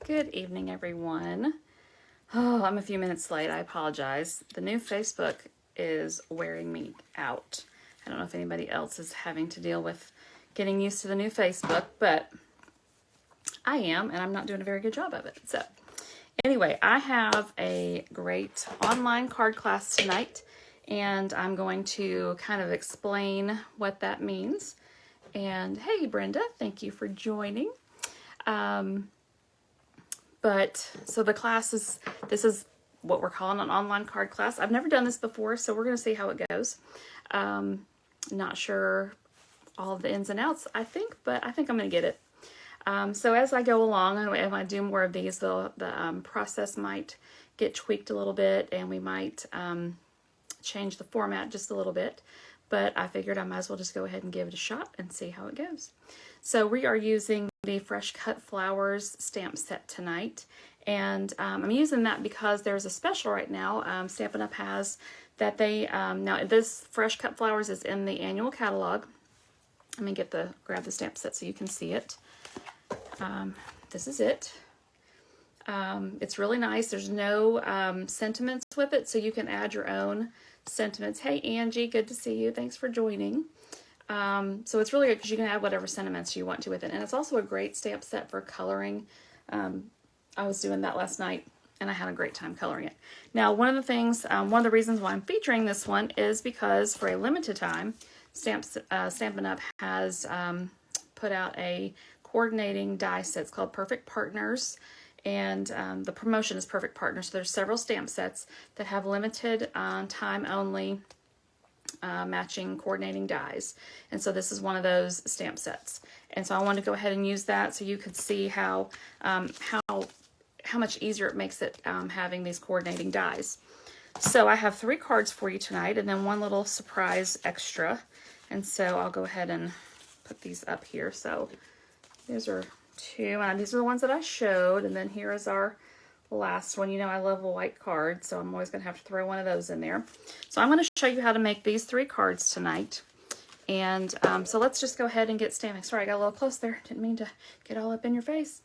Good evening, everyone. Oh, I'm a few minutes late. I apologize. The new Facebook is wearing me out. I don't know if anybody else is having to deal with getting used to the new Facebook, but I am, and I'm not doing a very good job of it. So anyway, I have a great online card class tonight, and I'm going to kind of explain what that means. And hey, Brenda, thank you for joining. So the class this is what we're calling an online card class. I've never done this before, so we're going to see how it goes. Not sure all of the ins and outs, but I think I'm going to get it. So as I go along, and I do more of these, the process might get tweaked a little bit, and we might change the format just a little bit. But I figured I might as well just go ahead and give it a shot and see how it goes. So we are using the Fresh Cut Flowers stamp set tonight. And I'm using that because there's a special right now. Stampin' Up! Has that they, now this Fresh Cut Flowers is in the annual catalog. Let me grab the stamp set so you can see it. This is it. It's really nice. There's no sentiments with it, so you can add your own sentiments. Hey Angie, good to see you. Thanks for joining. So it's really good because you can add whatever sentiments you want to with it. And it's also a great stamp set for coloring. I was doing that last night and I had a great time coloring it. Now, one of the reasons why I'm featuring this one is because for a limited time, Stampin' Up! Has put out a coordinating die set. It's called Perfect Partners. And the promotion is Perfect Partners. So there's several stamp sets that have limited time only matching coordinating dies. And so this is one of those stamp sets. And so I wanted to go ahead and use that so you could see how much easier it makes it having these coordinating dies. So I have 3 cards for you tonight and then one little surprise extra. And so I'll go ahead and put these up here. So these are 2, and these are the ones that I showed, and then here is our last one. You know I love a white card, so I'm always going to have to throw one of those in there. So I'm going to show you how to make these 3 cards tonight, and so let's just go ahead and get stamping. Sorry, I got a little close there. Didn't mean to get all up in your face.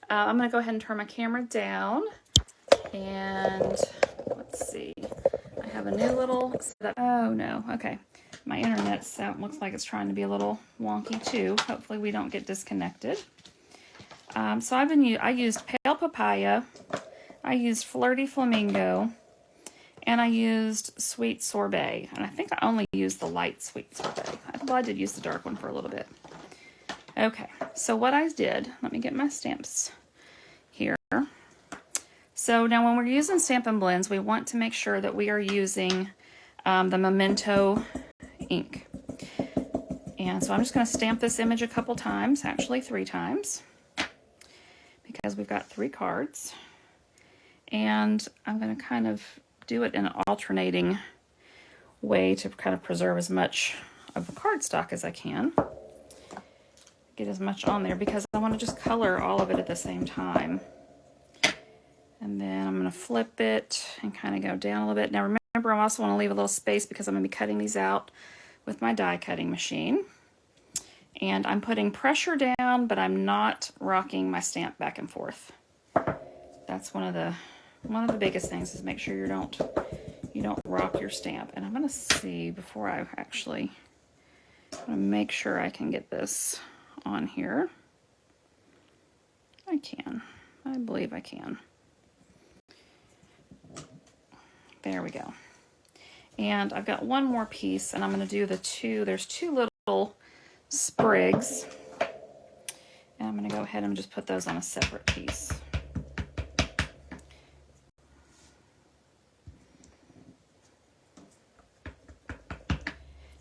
I'm going to go ahead and turn my camera down, and let's see. I have a new little setup. Oh no, okay. My internet looks like it's trying to be a little wonky too. Hopefully we don't get disconnected. So I used Pale Papaya, I used Flirty Flamingo, and I used Sweet Sorbet. And I think I only used the light Sweet Sorbet. Well, I did use the dark one for a little bit. Okay, so what I did, let me get my stamps here. So now when we're using Stampin' Blends, we want to make sure that we are using the Memento ink. And so I'm just going to stamp this image a couple times, actually 3 times. Because we've got 3 cards, and I'm going to kind of do it in an alternating way to kind of preserve as much of the cardstock as I can. Get as much on there because I want to just color all of it at the same time. And then I'm going to flip it and kind of go down a little bit. Now remember, I also want to leave a little space because I'm going to be cutting these out with my die cutting machine. And I'm putting pressure down, but I'm not rocking my stamp back and forth. That's one of the biggest things, is make sure you don't rock your stamp. And I'm going to see before I actually, I'm going to make sure I can get this on here. I can. I believe I can. There we go. And I've got one more piece, and I'm going to do there's 2 little sprigs, and I'm going to go ahead and just put those on a separate piece.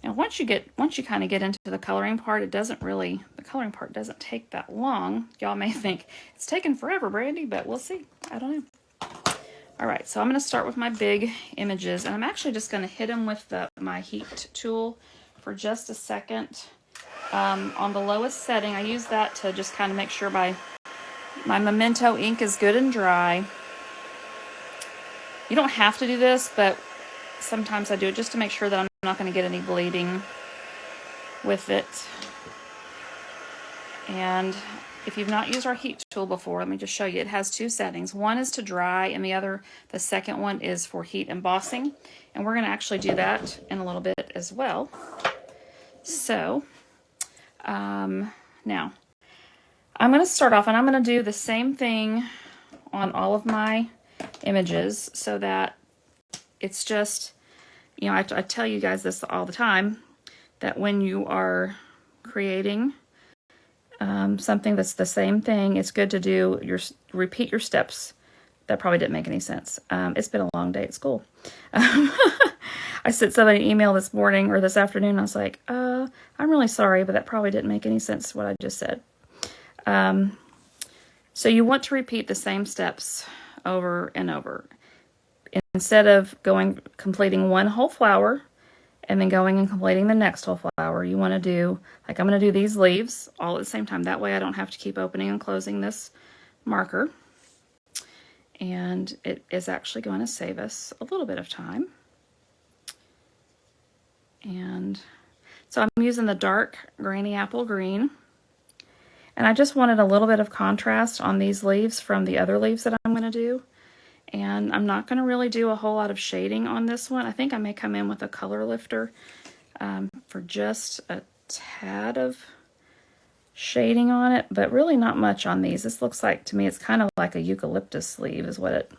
Now once you kind of get into the coloring part, the coloring part doesn't take that long. Y'all may think it's taken forever, Brandy, but we'll see. I don't know. All right, so I'm going to start with my big images, and I'm actually just going to hit them with my heat tool for just a second. On the lowest setting, I use that to just kind of make sure my Memento ink is good and dry. You don't have to do this, but sometimes I do it just to make sure that I'm not going to get any bleeding with it. And if you've not used our heat tool before, let me just show you. It has two settings. One is to dry, and the second one is for heat embossing. And we're going to actually do that in a little bit as well. So, now, I'm going to start off, and I'm going to do the same thing on all of my images so that it's just, you know, I tell you guys this all the time, that when you are creating something that's the same thing, it's good to repeat your steps. That probably didn't make any sense. It's been a long day at school. I sent somebody an email this morning or this afternoon. I was like, I'm really sorry, but that probably didn't make any sense what I just said. So you want to repeat the same steps over and over. Instead of completing one whole flower and then going and completing the next whole flower, you want to do, like I'm going to do these leaves all at the same time. That way I don't have to keep opening and closing this marker. And it is actually going to save us a little bit of time. And so I'm using the dark Granny Apple Green. And I just wanted a little bit of contrast on these leaves from the other leaves that I'm going to do. And I'm not going to really do a whole lot of shading on this one. I think I may come in with a color lifter for just a tad of shading on it, but really not much on these. This looks like, to me, it's kind of like a eucalyptus leaf is what it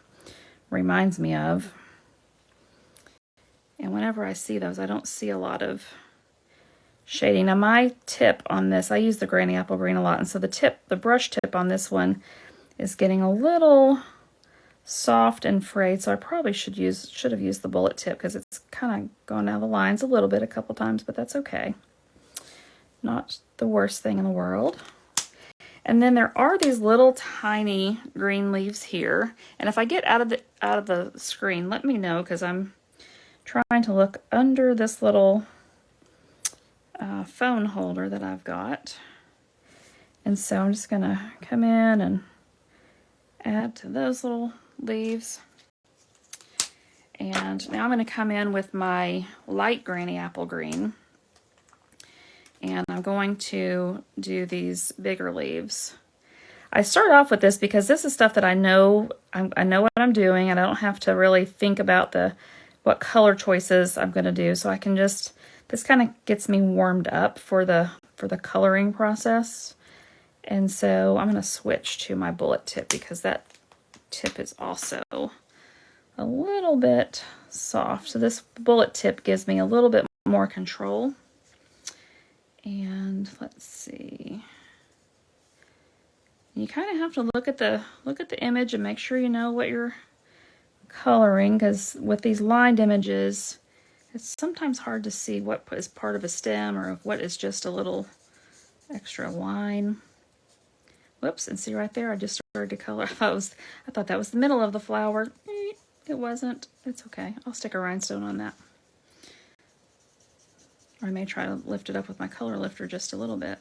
reminds me of. And whenever I see those, I don't see a lot of shading. Now my tip on this, I use the Granny Apple Green a lot, and so the brush tip on this one is getting a little soft and frayed, so I probably should have used the bullet tip because it's kind of gone down the lines a little bit a couple times, but that's okay. Not the worst thing in the world. And then there are these little tiny green leaves here, and if I get out of the screen, let me know because I'm trying to look under this little phone holder that I've got. And so I'm just going to come in and add to those little leaves. And now I'm going to come in with my light Granny Apple Green. And I'm going to do these bigger leaves. I start off with this because this is stuff that I know what I'm doing, and I don't have to really think about what color choices I'm going to do. So I can just, this kind of gets me warmed up for the coloring process. And so I'm going to switch to my bullet tip because that tip is also a little bit soft. So this bullet tip gives me a little bit more control. And let's see. You kind of have to look at the image and make sure you know what you're coloring, because with these lined images, it's sometimes hard to see what is part of a stem or what is just a little extra line. Whoops, and see right there, I just started to color. I thought that was the middle of the flower. It wasn't. It's okay. I'll stick a rhinestone on that. Or I may try to lift it up with my color lifter just a little bit.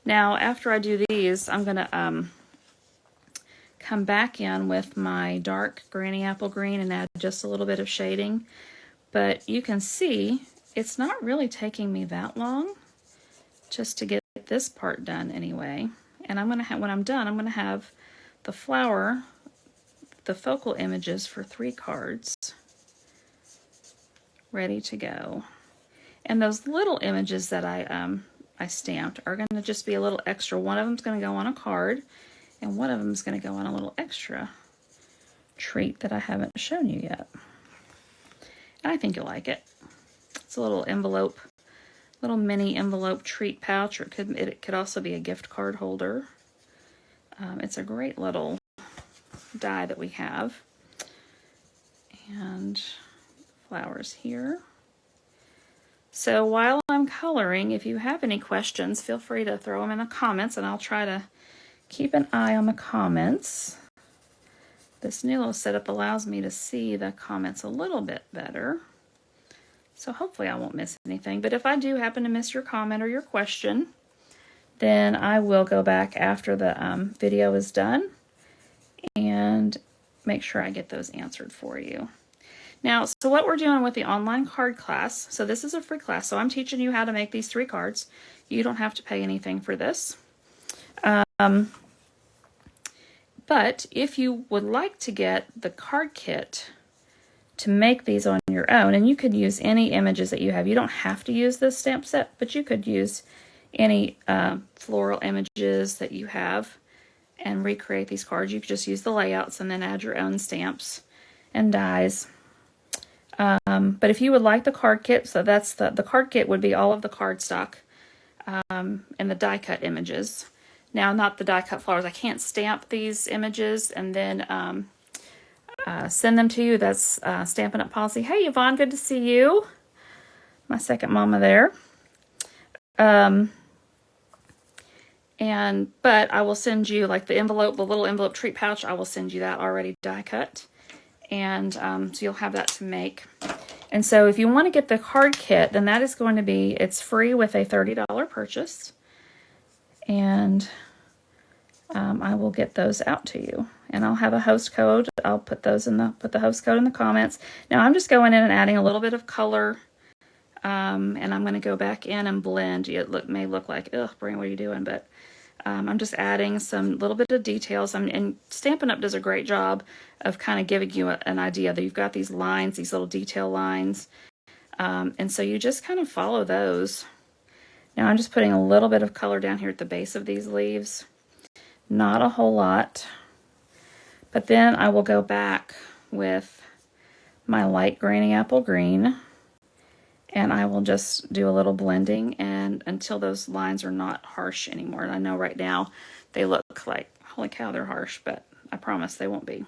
Now, after I do these, I'm going to come back in with my dark Granny Apple Green and add just a little bit of shading. But you can see it's not really taking me that long just to get this part done anyway. And I'm going to when I'm done, I'm going to have the flower, the focal images for 3 cards ready to go. And those little images that I stamped are going to just be a little extra. One of them is going to go on a card, and one of them is going to go on a little extra treat that I haven't shown you yet. And I think you'll like it. It's a little envelope, little mini envelope treat pouch, or it could also be a gift card holder. It's a great little die that we have. And flowers here. So while I'm coloring, if you have any questions, feel free to throw them in the comments, and I'll try to keep an eye on the comments. This new little setup allows me to see the comments a little bit better. So hopefully I won't miss anything. But if I do happen to miss your comment or your question, then I will go back after the video is done and make sure I get those answered for you. Now, so what we're doing with the online card class, so this is a free class, so I'm teaching you how to make these 3 cards. You don't have to pay anything for this. But if you would like to get the card kit to make these on your own, and you could use any images that you have. You don't have to use this stamp set, but you could use any floral images that you have and recreate these cards. You could just use the layouts and then add your own stamps and dies. But if you would like the card kit, so that's the card kit would be all of the cardstock and the die cut images. Now, not the die cut flowers. I can't stamp these images and then send them to you. That's Stampin' Up! Policy. Hey, Yvonne, good to see you. My second mama there. But I will send you like the envelope, the little envelope treat pouch. I will send you that already die cut. And so you'll have that to make. And so if you want to get the card kit, then that is going to be, it's free with a $30 purchase. And I will get those out to you. And I'll have a host code. I'll put those put the host code in the comments. Now I'm just going in and adding a little bit of color. And I'm going to go back in and blend. It may look like, ugh, Brian, what are you doing? But I'm just adding some little bit of details. And Stampin' Up! Does a great job of kind of giving you an idea that you've got these lines, these little detail lines. And so you just kind of follow those. Now I'm just putting a little bit of color down here at the base of these leaves. Not a whole lot. But then I will go back with my light granny apple green. And I will just do a little blending and until those lines are not harsh anymore. And I know right now they look like, holy cow, they're harsh, but I promise they won't be.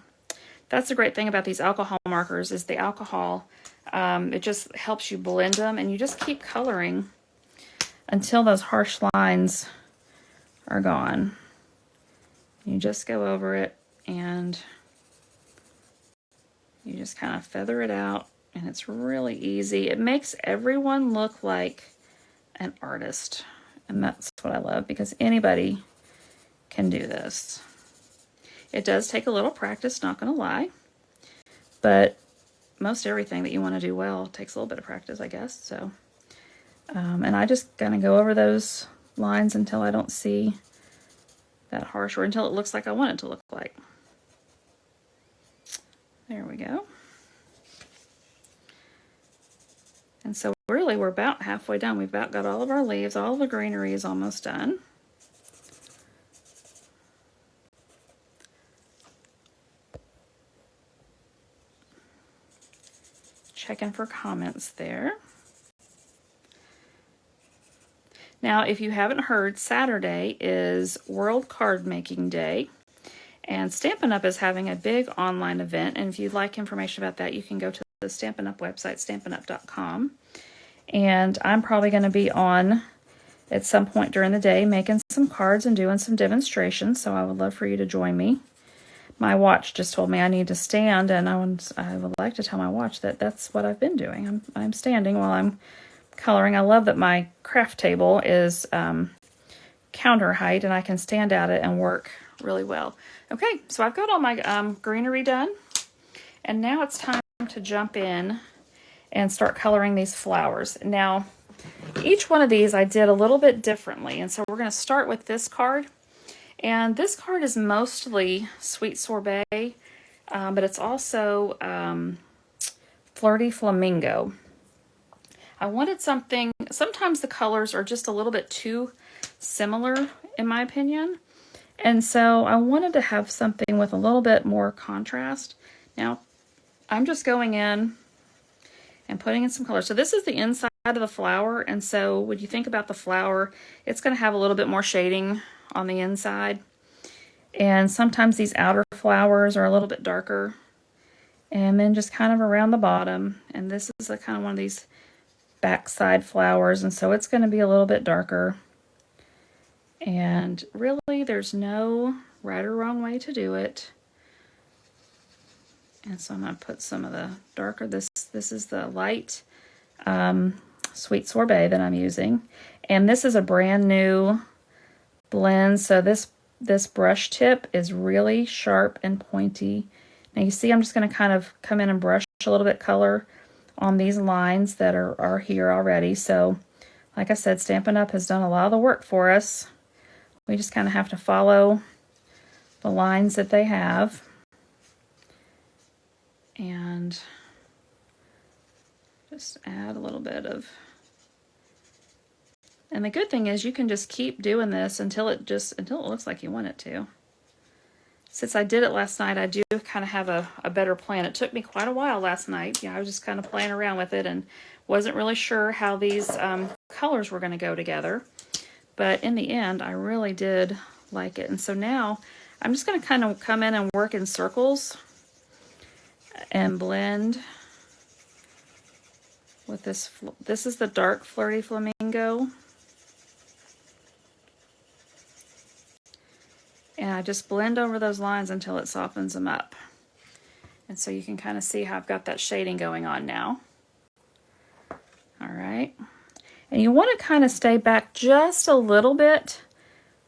That's the great thing about these alcohol markers is the alcohol, it just helps you blend them and you just keep coloring until those harsh lines are gone. You just go over it and you just kind of feather it out. And it's really easy. It makes everyone look like an artist. And that's what I love because anybody can do this. It does take a little practice, not going to lie. But most everything that you want to do well takes a little bit of practice, I guess. So, and I just kind of go over those lines until I don't see that harsh or until it looks like I want it to look like. There we go. And so really we're about halfway done. We've about got all of our leaves, all of the greenery is almost done. Checking for comments there. Now, if you haven't heard, Saturday is World Card Making Day. And Stampin' Up! Is having a big online event. And if you'd like information about that, you can go to the Stampin' Up! Website, stampinup.com. And I'm probably going to be on at some point during the day making some cards and doing some demonstrations. So I would love for you to join me. My watch just told me I need to stand, and I would like to tell my watch that that's what I've been doing. I'm standing while I'm coloring. I love that my craft table is counter height, and I can stand at it and work really well. Okay, so I've got all my greenery done, and now it's time to jump in and start coloring these flowers. Now, each one of these I did a little bit differently, and so we're going to start with this card. And this card is mostly Sweet Sorbet, but it's also Flirty Flamingo. I wanted something, sometimes the colors are just a little bit too similar, in my opinion. And so I wanted to have something with a little bit more contrast. Now, I'm just going in and putting in some color. So this is the inside of the flower, and so when you think about the flower, it's going to have a little bit more shading on the inside. And sometimes these outer flowers are a little bit darker. And then just kind of around the bottom. And this is a kind of one of these backside flowers, and so it's going to be a little bit darker. And really, there's no right or wrong way to do it. And so I'm going to put some of the darker, this is the light Sweet Sorbet that I'm using. And this is a brand new blend, so this brush tip is really sharp and pointy. Now you see I'm just going to kind of come in and brush a little bit color on these lines that are here already. So like I said, Stampin' Up! Has done a lot of the work for us We just kind of have to follow the lines that they have. And just add a little bit of, and the good thing is you can just keep doing this until it looks like you want it to. Since I did it last night, I do kind of have a better plan. It took me quite a while last night. I was just kind of playing around with it and wasn't really sure how these colors were going to go together. But in the end, I really did like it. And so now I'm just going to kind of come in and work in circles and blend with this. This is the dark Flirty Flamingo. And I just blend over those lines until it softens them up. And so you can kind of see how I've got that shading going on now. All right. And you want to kind of stay back just a little bit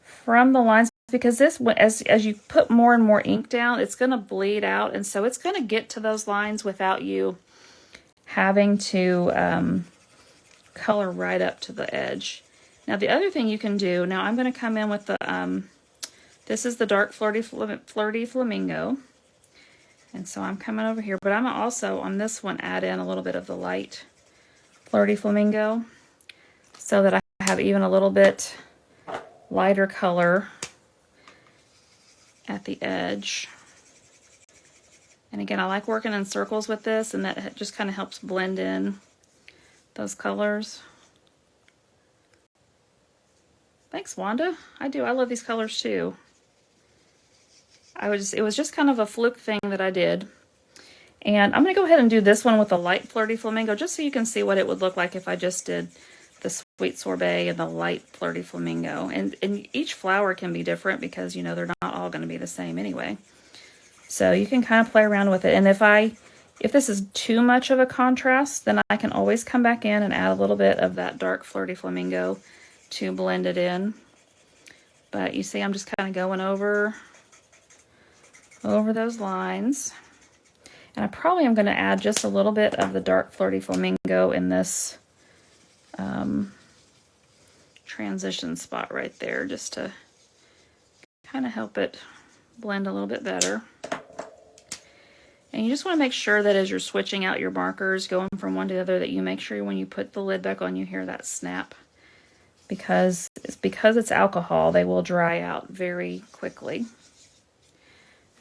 from the lines, because this, as you put more and more ink down, it's going to bleed out. And so it's going to get to those lines without you having to color right up to the edge. Now the other thing you can do, now I'm going to come in with the, this is the dark Flirty Flamingo. And so I'm coming over here, but I'm also on this one add in a little bit of the light Flirty Flamingo so that I have even a little bit lighter color at the edge. And again, I like working in circles with this, and that just kind of helps blend in those colors. Thanks, Wanda. I do. I love these colors too. It was just kind of a fluke thing that I did. And I'm going to go ahead and do this one with the light Flirty Flamingo, just so you can see what it would look like if I just did the Sweet Sorbet and the light Flirty Flamingo. And each flower can be different because, they're not all going to be the same anyway. So you can kind of play around with it. And if this is too much of a contrast, then I can always come back in and add a little bit of that dark Flirty Flamingo to blend it in. But you see, I'm just kind of going over those lines. And I probably am going to add just a little bit of the dark Flirty Flamingo in this transition spot right there, just to kind of help it blend a little bit better. And you just want to make sure that as you're switching out your markers, going from one to the other, that you make sure when you put the lid back on, you hear that snap. Because it's alcohol, they will dry out very quickly.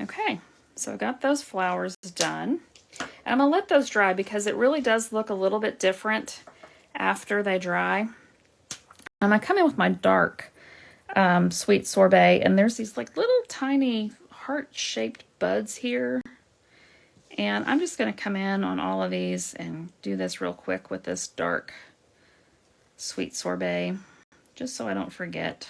Okay, so I got those flowers done. And I'm going to let those dry because it really does look a little bit different after they dry. I come in with my dark Sweet Sorbet, and there's these like little tiny heart-shaped buds here. And I'm just going to come in on all of these and do this real quick with this dark Sweet Sorbet, just so I don't forget.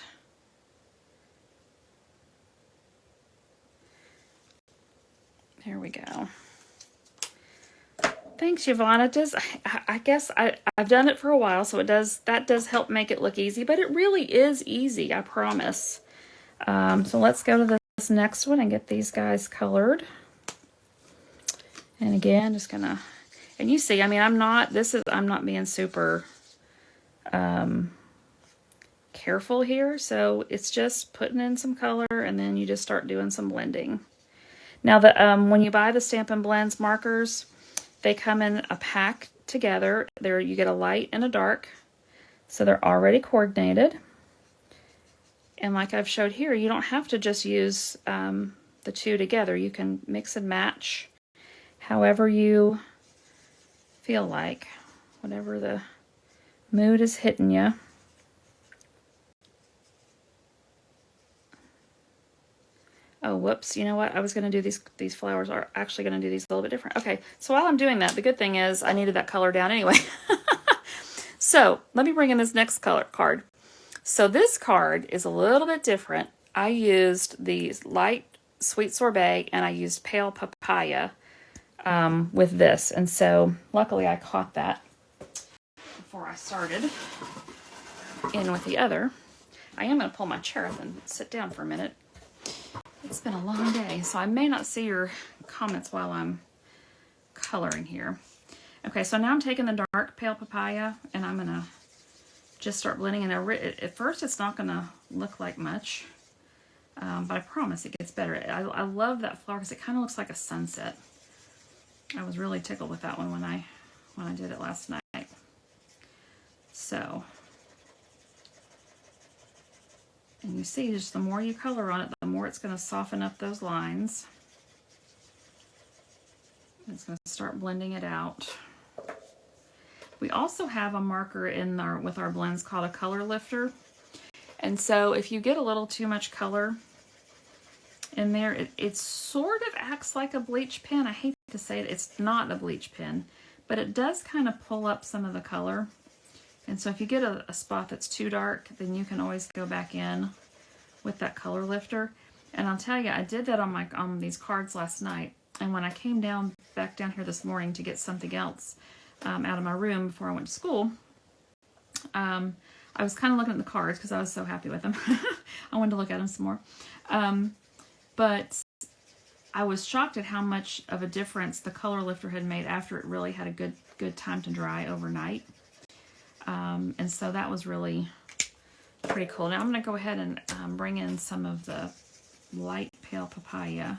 There we go. Thanks, Yvonne. It does. I guess I've done it for a while, so that does help make it look easy, but it really is easy, I promise. So let's go to this next one and get these guys colored. And again, just gonna, and you see, I mean, I'm not being super careful here, so it's just putting in some color, and then you just start doing some blending. Now, when you buy the Stampin' Blends markers, they come in a pack together. There you get a light and a dark, so they're already coordinated. And like I've showed here, you don't have to just use the two together. You can mix and match however you feel like, whatever the mood is hitting you. Oh, whoops, you know what? I was going to do these flowers are actually going to do these a little bit different. Okay, so while I'm doing that, the good thing is I needed that color down anyway. So let me bring in this next color card. So this card is a little bit different. I used the light Sweet Sorbet and I used pale papaya with this. And so luckily I caught that before I started in with the other. I am going to pull my chair up and sit down for a minute. It's been a long day, so I may not see your comments while I'm coloring here. Okay, so now I'm taking the dark pale papaya and I'm going to just start blending. And at first it's not going to look like much, but I promise it gets better. I love that flower because it kind of looks like a sunset. I was really tickled with that one when I did it last night. So, and you see, just the more you color on it, the more it's going to soften up those lines. It's going to start blending it out. We also have a marker in with our blends called a color lifter. And so if you get a little too much color in there, it sort of acts like a bleach pen. I hate to say it, it's not a bleach pen, but it does kind of pull up some of the color. And so if you get a spot that's too dark, then you can always go back in with that color lifter. And I'll tell you, I did that on these cards last night. And when I came back down here this morning to get something else out of my room before I went to school, I was kind of looking at the cards because I was so happy with them. I wanted to look at them some more. But I was shocked at how much of a difference the color lifter had made after it really had a good time to dry overnight. And so that was really pretty cool. Now I'm going to go ahead and bring in some of the light pale papaya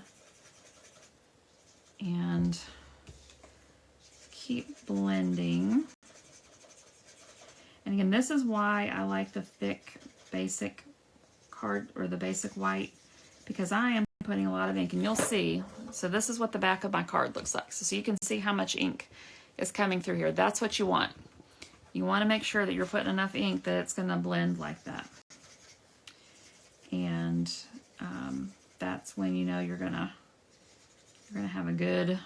and keep blending. And again, this is why I like the thick basic card, or the basic white, because I am putting a lot of ink, and you'll see. So this is what the back of my card looks like. So you can see how much ink is coming through here. That's what you want. You want to make sure that you're putting enough ink that it's going to blend like that. And that's when you know you're gonna have a good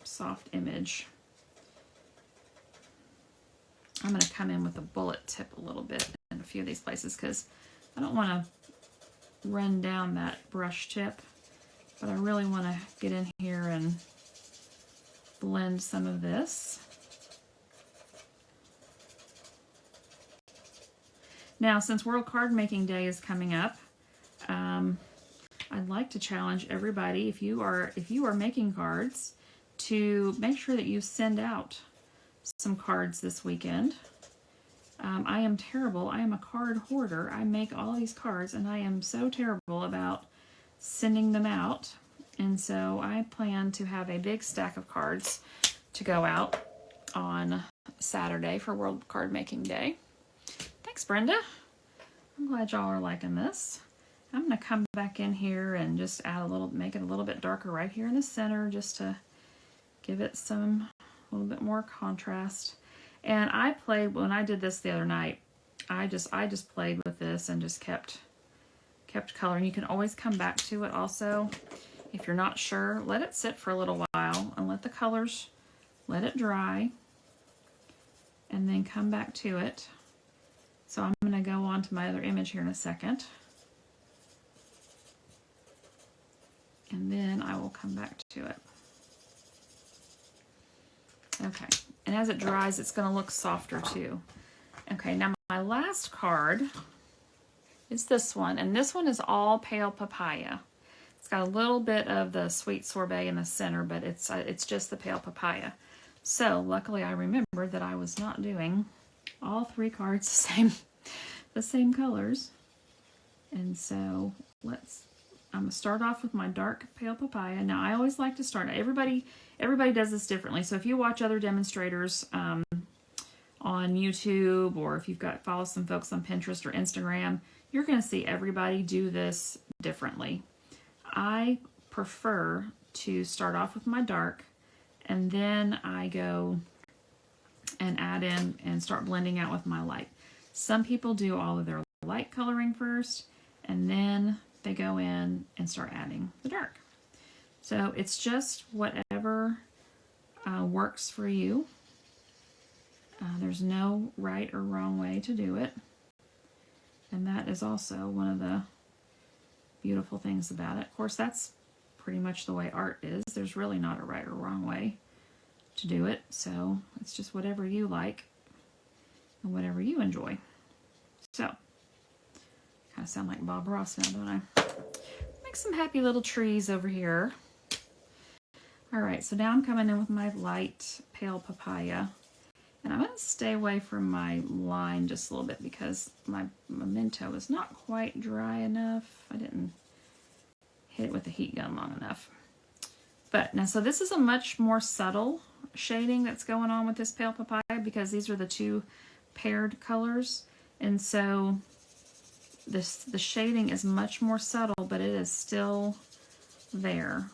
soft image. I'm going to come in with a bullet tip a little bit in a few of these places because I don't want to run down that brush tip, but I really want to get in here and blend some of this. Now, since World Card Making Day is coming up, I'd like to challenge everybody, if you are making cards, to make sure that you send out some cards this weekend. I am terrible. I am a card hoarder. I make all these cards, and I am so terrible about sending them out. And so I plan to have a big stack of cards to go out on Saturday for World Card Making Day. Thanks, Brenda. I'm glad y'all are liking this. I'm going to come back in here and just make it a little bit darker right here in the center, just to give it a little bit more contrast. And when I did this the other night, I just played with this and just kept coloring. You can always come back to it also. If you're not sure, let it sit for a little while and let the colors, let it dry, and then come back to it. So I'm going to go on to my other image here in a second. And then I will come back to it. Okay, and as it dries, it's going to look softer too. Okay, now my last card is this one, and this one is all pale papaya. It's got a little bit of the sweet sorbet in the center, but it's just the pale papaya. So luckily I remembered that I was not doing all three cards the same colors. And so I'm going to start off with my dark pale papaya. Now I always like to start, everybody does this differently. So if you watch other demonstrators on YouTube, or if follow some folks on Pinterest or Instagram, you're going to see everybody do this differently. I prefer to start off with my dark, and then I go and add in and start blending out with my light. Some people do all of their light coloring first, and then they go in and start adding the dark. So it's just whatever works for you. There's no right or wrong way to do it. And that is also one of the beautiful things about it. Of course, that's pretty much the way art is. There's really not a right or wrong way to do it. So it's just whatever you like and whatever you enjoy. So, kind of sound like Bob Ross now, don't I? Make some happy little trees over here. All right, so now I'm coming in with my light pale papaya, And I'm going to stay away from my line just a little bit because my memento is not quite dry enough. I didn't hit it with the heat gun long enough. But now, so this is a much more subtle shading that's going on with this pale papaya because these are the two paired colors. And so the shading is much more subtle, but it is still there.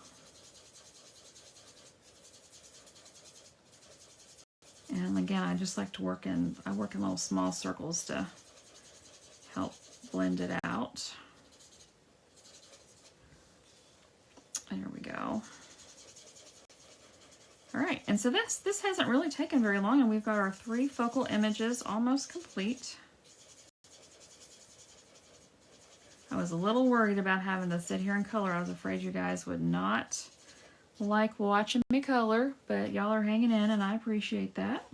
And again, I just like to work in little small circles to help blend it out. There we go. All right, and so this hasn't really taken very long, and we've got our 3 focal images almost complete. I was a little worried about having to sit here and color. I was afraid you guys would not like watching me color, but y'all are hanging in, and I appreciate that.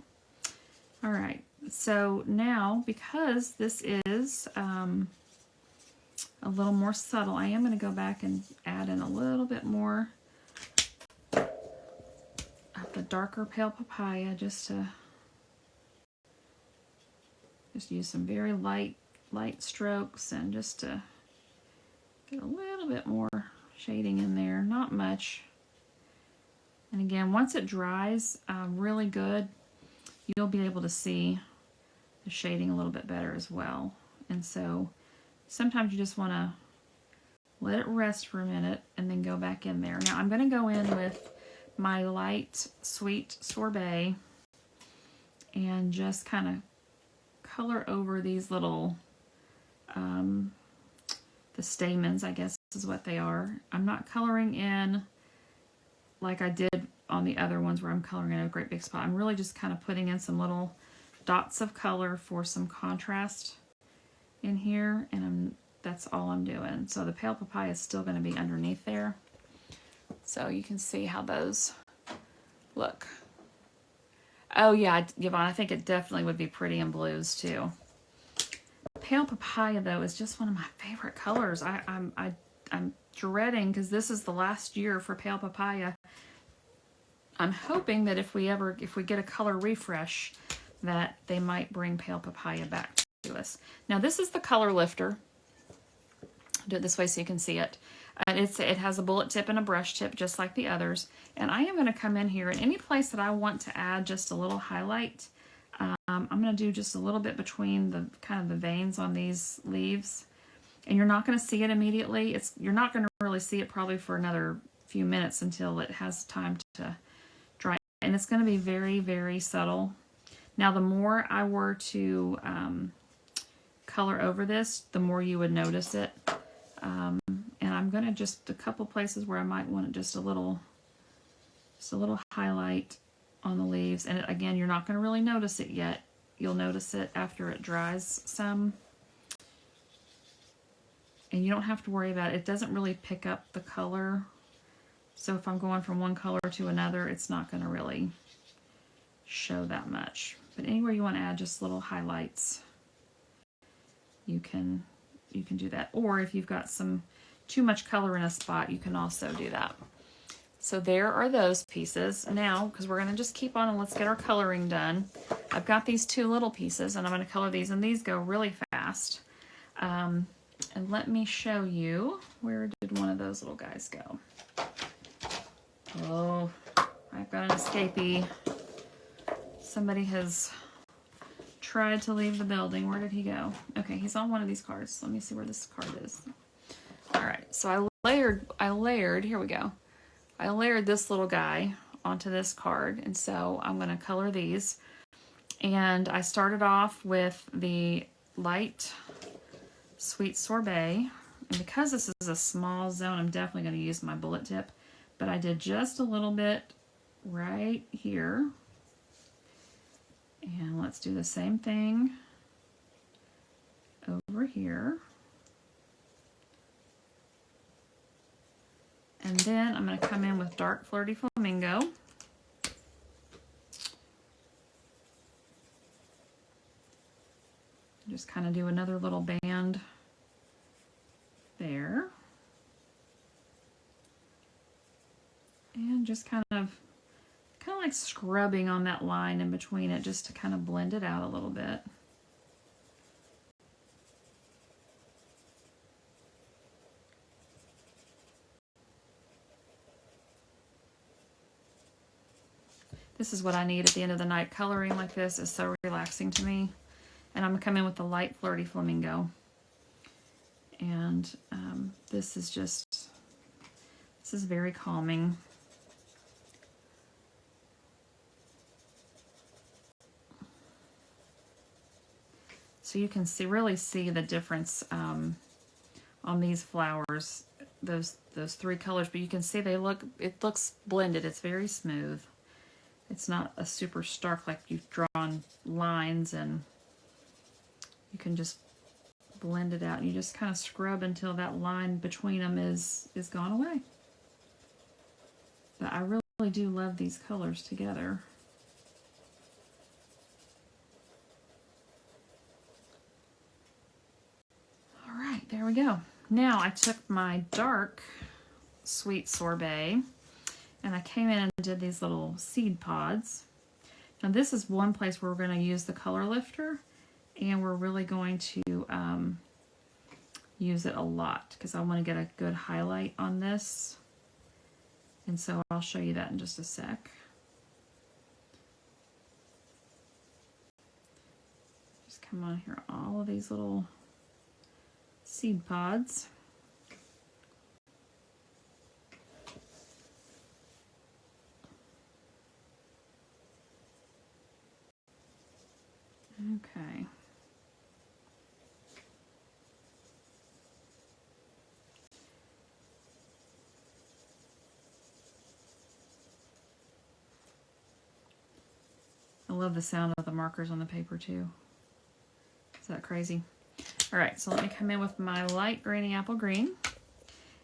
All right, so now, because this is a little more subtle, I am going to go back and add in a little bit more of the darker pale papaya just to use some very light strokes and just to get a little bit more shading in there, not much. And again, once it dries really good, you'll be able to see the shading a little bit better as well. And so sometimes you just want to let it rest for a minute and then go back in there. Now I'm going to go in with my light sweet sorbet and just kind of color over these little the stamens, I guess is what they are. I'm not coloring in like I did on the other ones where I'm coloring in a great big spot. I'm really just kind of putting in some little dots of color for some contrast in here, and that's all I'm doing. So the pale papaya is still going to be underneath there. So you can see how those look. Oh yeah, Yvonne, I think it definitely would be pretty in blues too. Pale papaya though is just one of my favorite colors. I'm dreading, because this is the last year for pale papaya. I'm hoping that if we get a color refresh, that they might bring pale papaya back to us. Now this is the color lifter. I'll do it this way so you can see it. And it has a bullet tip and a brush tip just like the others. And I am going to come in here, and any place that I want to add just a little highlight, I'm going to do just a little bit between the kind of the veins on these leaves. And you're not going to see it immediately. You're not going to really see it probably for another few minutes until it has time to dry. And it's going to be very, very subtle. Now, the more I were to color over this, the more you would notice it. And I'm going to just a couple places where I might want it just a little highlight on the leaves. And again, you're not going to really notice it yet. You'll notice it after it dries some. And you don't have to worry about it. It doesn't really pick up the color. So if I'm going from one color to another, it's not going to really show that much. But anywhere you want to add just little highlights, you can do that. Or if you've got too much color in a spot, you can also do that. So there are those pieces. Now, because we're going to just keep on and let's get our coloring done. I've got these 2 little pieces, and I'm going to color these, and these go really fast. And let me show you, where did one of those little guys go? Oh, I've got an escapee. Somebody has tried to leave the building. Where did he go? Okay, he's on one of these cards. Let me see where this card is. All right, so I layered, here we go. I layered this little guy onto this card, and so I'm going to color these. And I started off with the light sweet sorbet, and because this is a small zone, I'm definitely going to use my bullet tip, but I did just a little bit right here. And let's do the same thing over here. And then I'm going to come in with dark flirty flamingo. Just kind of do another little band there. And just kind of like scrubbing on that line in between it just to kind of blend it out a little bit. This is what I need at the end of the night. Coloring like this is so relaxing to me. And I'm going to come in with the light Flirty Flamingo. And this is very calming. So you can really see the difference on these flowers, those three colors. But you can see it looks blended. It's very smooth. It's not a super stark, like you've drawn lines, and you can just blend it out. And you just kind of scrub until that line between them is gone away. But I really do love these colors together. All right, there we go. Now I took my dark Sweet Sorbet, and I came in and did these little seed pods. Now this is one place where we're going to use the color lifter, and we're really going to use it a lot because I want to get a good highlight on this. And so I'll show you that in just a sec. Just come on here, all of these little seed pods. Okay. I love the sound of the markers on the paper too. Is that crazy? All right, so let me come in with my light grainy apple green.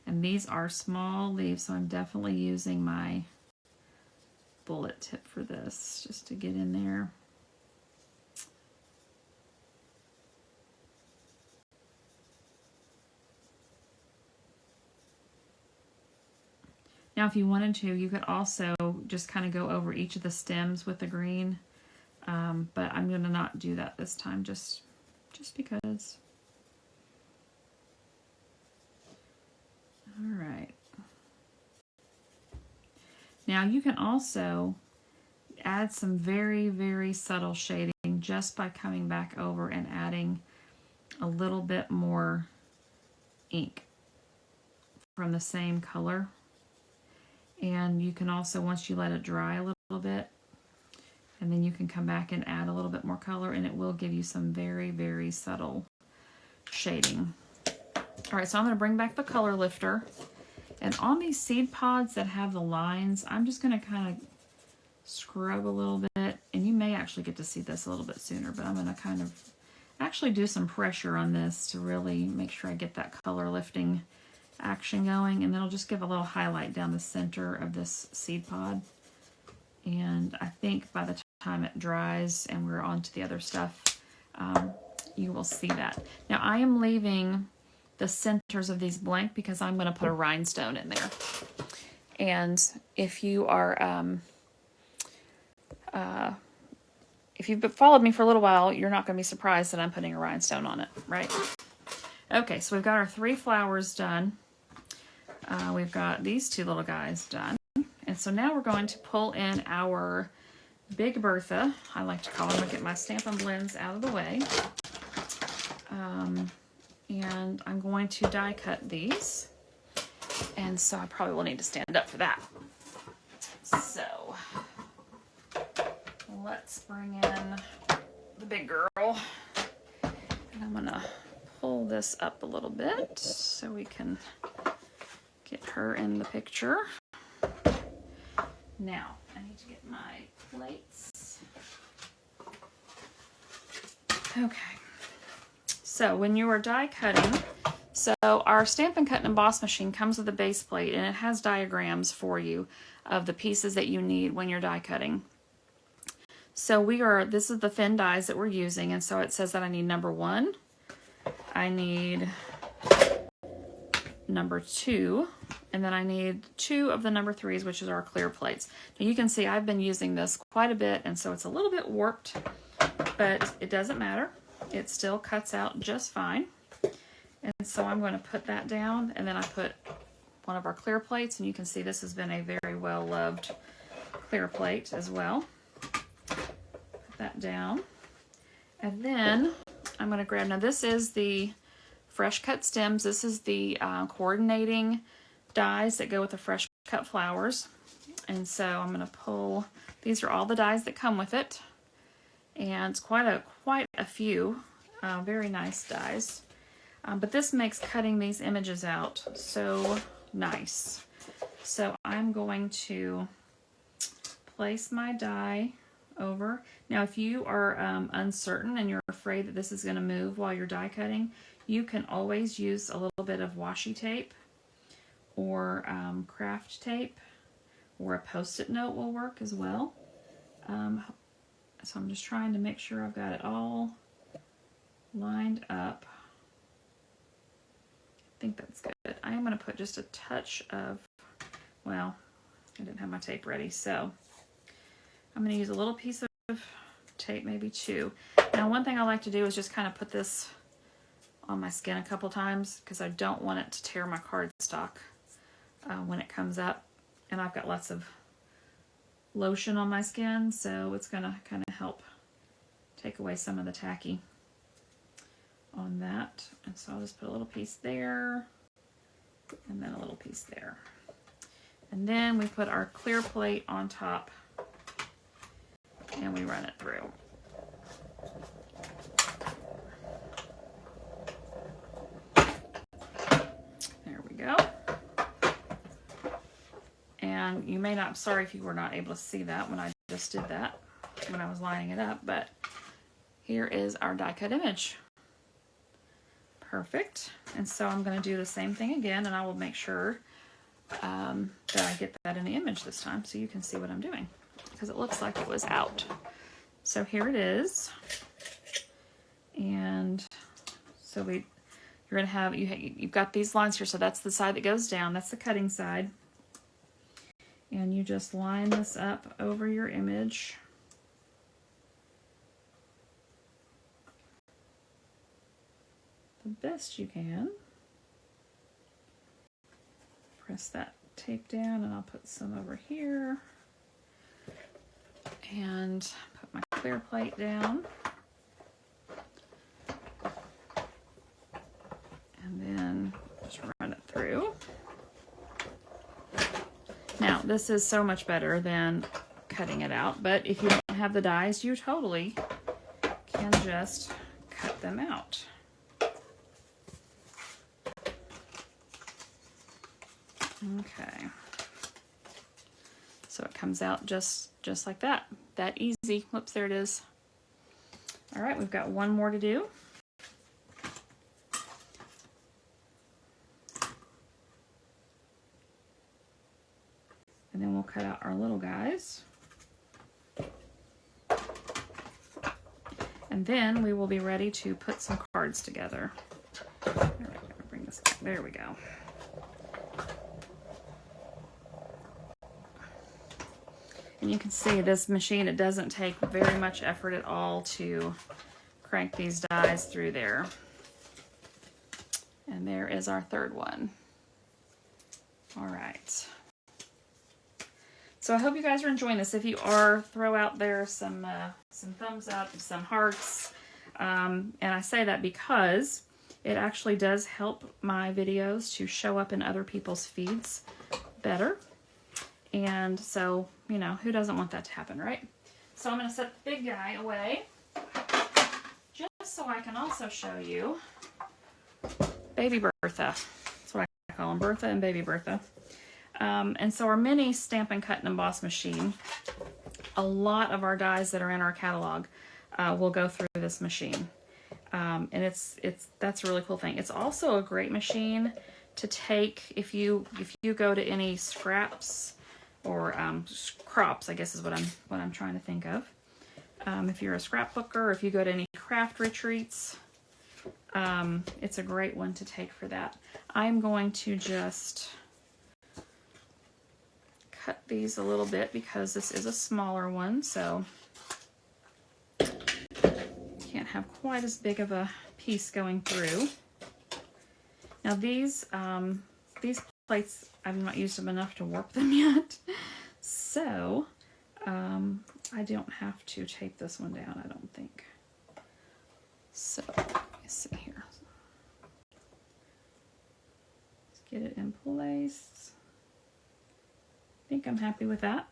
And these are small leaves, so I'm definitely using my bullet tip for this, just to get in there. Now, if you wanted to, you could also just kind of go over each of the stems with the green, but I'm going to not do that this time, just because. All right. Now, you can also add some very, very subtle shading just by coming back over and adding a little bit more ink from the same color. And you can also, once you let it dry a little bit, and then you can come back and add a little bit more color, and it will give you some very, very subtle shading. All right, so I'm going to bring back the color lifter. And on these seed pods that have the lines, I'm just going to kind of scrub a little bit. And you may actually get to see this a little bit sooner, but I'm going to kind of actually do some pressure on this to really make sure I get that color lifting action going, and then I'll just give a little highlight down the center of this seed pod. And I think by the time it dries and we're on to the other stuff, you will see that. Now I am leaving the centers of these blank because I'm going to put a rhinestone in there. And if you are if you've followed me for a little while, you're not going to be surprised that I'm putting a rhinestone on it, right? Okay, so we've got our 3 flowers done. We've got these 2 little guys done. And so now we're going to pull in our Big Bertha, I like to call them. I'll get my Stampin' Blends out of the way. And I'm going to die cut these. And so I probably will need to stand up for that. So let's bring in the big girl. And I'm going to pull this up a little bit so we can get her in the picture. Now, I need to get my plates. Okay. So when you are die cutting, so our Stampin' Cut and Emboss machine comes with a base plate, and it has diagrams for you of the pieces that you need when you're die cutting. So this is the thin dies that we're using, and so it says that I need number 1. I need number 2, and then I need 2 of the number 3s, which is our clear plates. Now you can see I've been using this quite a bit, and so it's a little bit warped, but it doesn't matter. It still cuts out just fine. And so I'm going to put that down, and then I put one of our clear plates, and you can see this has been a very well loved clear plate as well. Put that down. And then I'm going to grab, now this is the fresh cut stems. This is the coordinating dies that go with the fresh cut flowers. And so I'm going to pull, these are all the dies that come with it. And it's quite a few very nice dies. But this makes cutting these images out so nice. So I'm going to place my die over. Now if you are uncertain and you're afraid that this is going to move while you're die cutting, you can always use a little bit of washi tape or craft tape, or a post-it note will work as well. So I'm just trying to make sure I've got it all lined up. I think that's good. I am going to put just a touch of, well, I didn't have my tape ready, so I'm going to use a little piece of tape, maybe 2. Now one thing I like to do is just kind of put this on my skin a couple times, because I don't want it to tear my cardstock when it comes up. And I've got lots of lotion on my skin, so it's going to kind of help take away some of the tacky on that. And so I'll just put a little piece there, and then a little piece there. And then we put our clear plate on top, and we run it through. There we go. And you may not, sorry if you were not able to see that when I just did that, when I was lining it up, but here is our die cut image. Perfect. And so I'm going to do the same thing again, and I will make sure that I get that in the image this time so you can see what I'm doing, because it looks like it was out. So here it is. And so you're going to have, you've got these lines here, so that's the side that goes down, that's the cutting side. And you just line this up over your image. The best you can. Press that tape down, and I'll put some over here. And put my clear plate down. And then just run it through. Now, this is so much better than cutting it out, but if you don't have the dies, you totally can just cut them out. Okay. So it comes out just like that. That easy. Whoops, there it is. All right, we've got one more to do. And then we'll cut out our little guys. And then we will be ready to put some cards together. All right, bring this back. There we go. And you can see this machine, it doesn't take very much effort at all to crank these dies through there. And there is our third one. All right. So I hope you guys are enjoying this. If you are, throw out there some thumbs up, some hearts. And I say that because it actually does help my videos to show up in other people's feeds better. And so, you know, who doesn't want that to happen, right? So I'm going to set the big guy away, just so I can also show you Baby Bertha. That's what I call them, Bertha and Baby Bertha. And so our mini Stamp and Cut and Emboss machine, a lot of our dies that are in our catalog will go through this machine. And that's a really cool thing. It's also a great machine to take if you go to any scraps or crops, I guess is what I'm trying to think of. If you're a scrapbooker, if you go to any craft retreats, it's a great one to take for that. I'm going to just cut these a little bit because this is a smaller one, so can't have quite as big of a piece going through. Now these plates, I've not used them enough to warp them yet, so I don't have to tape this one down, I don't think. So let me see here. Let's get it in place. I think I'm happy with that.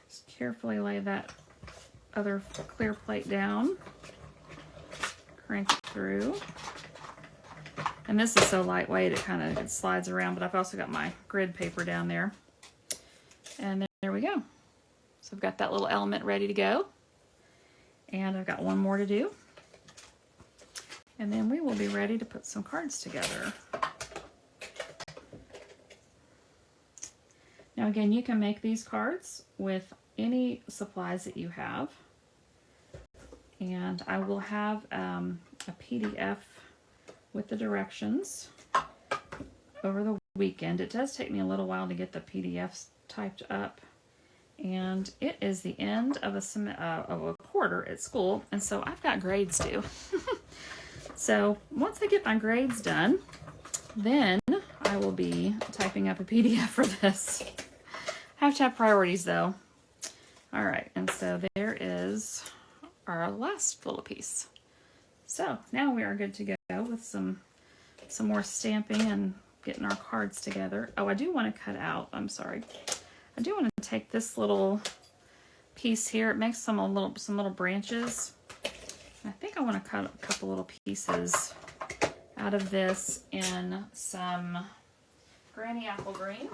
Just carefully lay that other clear plate down. Crank it through. And this is so lightweight, it slides around, but I've also got my grid paper down there. And there we go. So I've got that little element ready to go. And I've got one more to do. And then we will be ready to put some cards together. Now again, you can make these cards with any supplies that you have. And I will have a PDF with the directions over the weekend. It does take me a little while to get the PDFs typed up. And it is the end of a quarter at school, and so I've got grades due. So once I get my grades done, then I will be typing up a PDF for this. I have to have priorities though. All right, and so there is our last little piece. So now we are good to go with some more stamping and getting our cards together. Oh, I do want to cut out, I'm sorry. I do want to take this little piece here. It makes some little branches. I think I want to cut a couple little pieces out of this in some Granny Apple Green,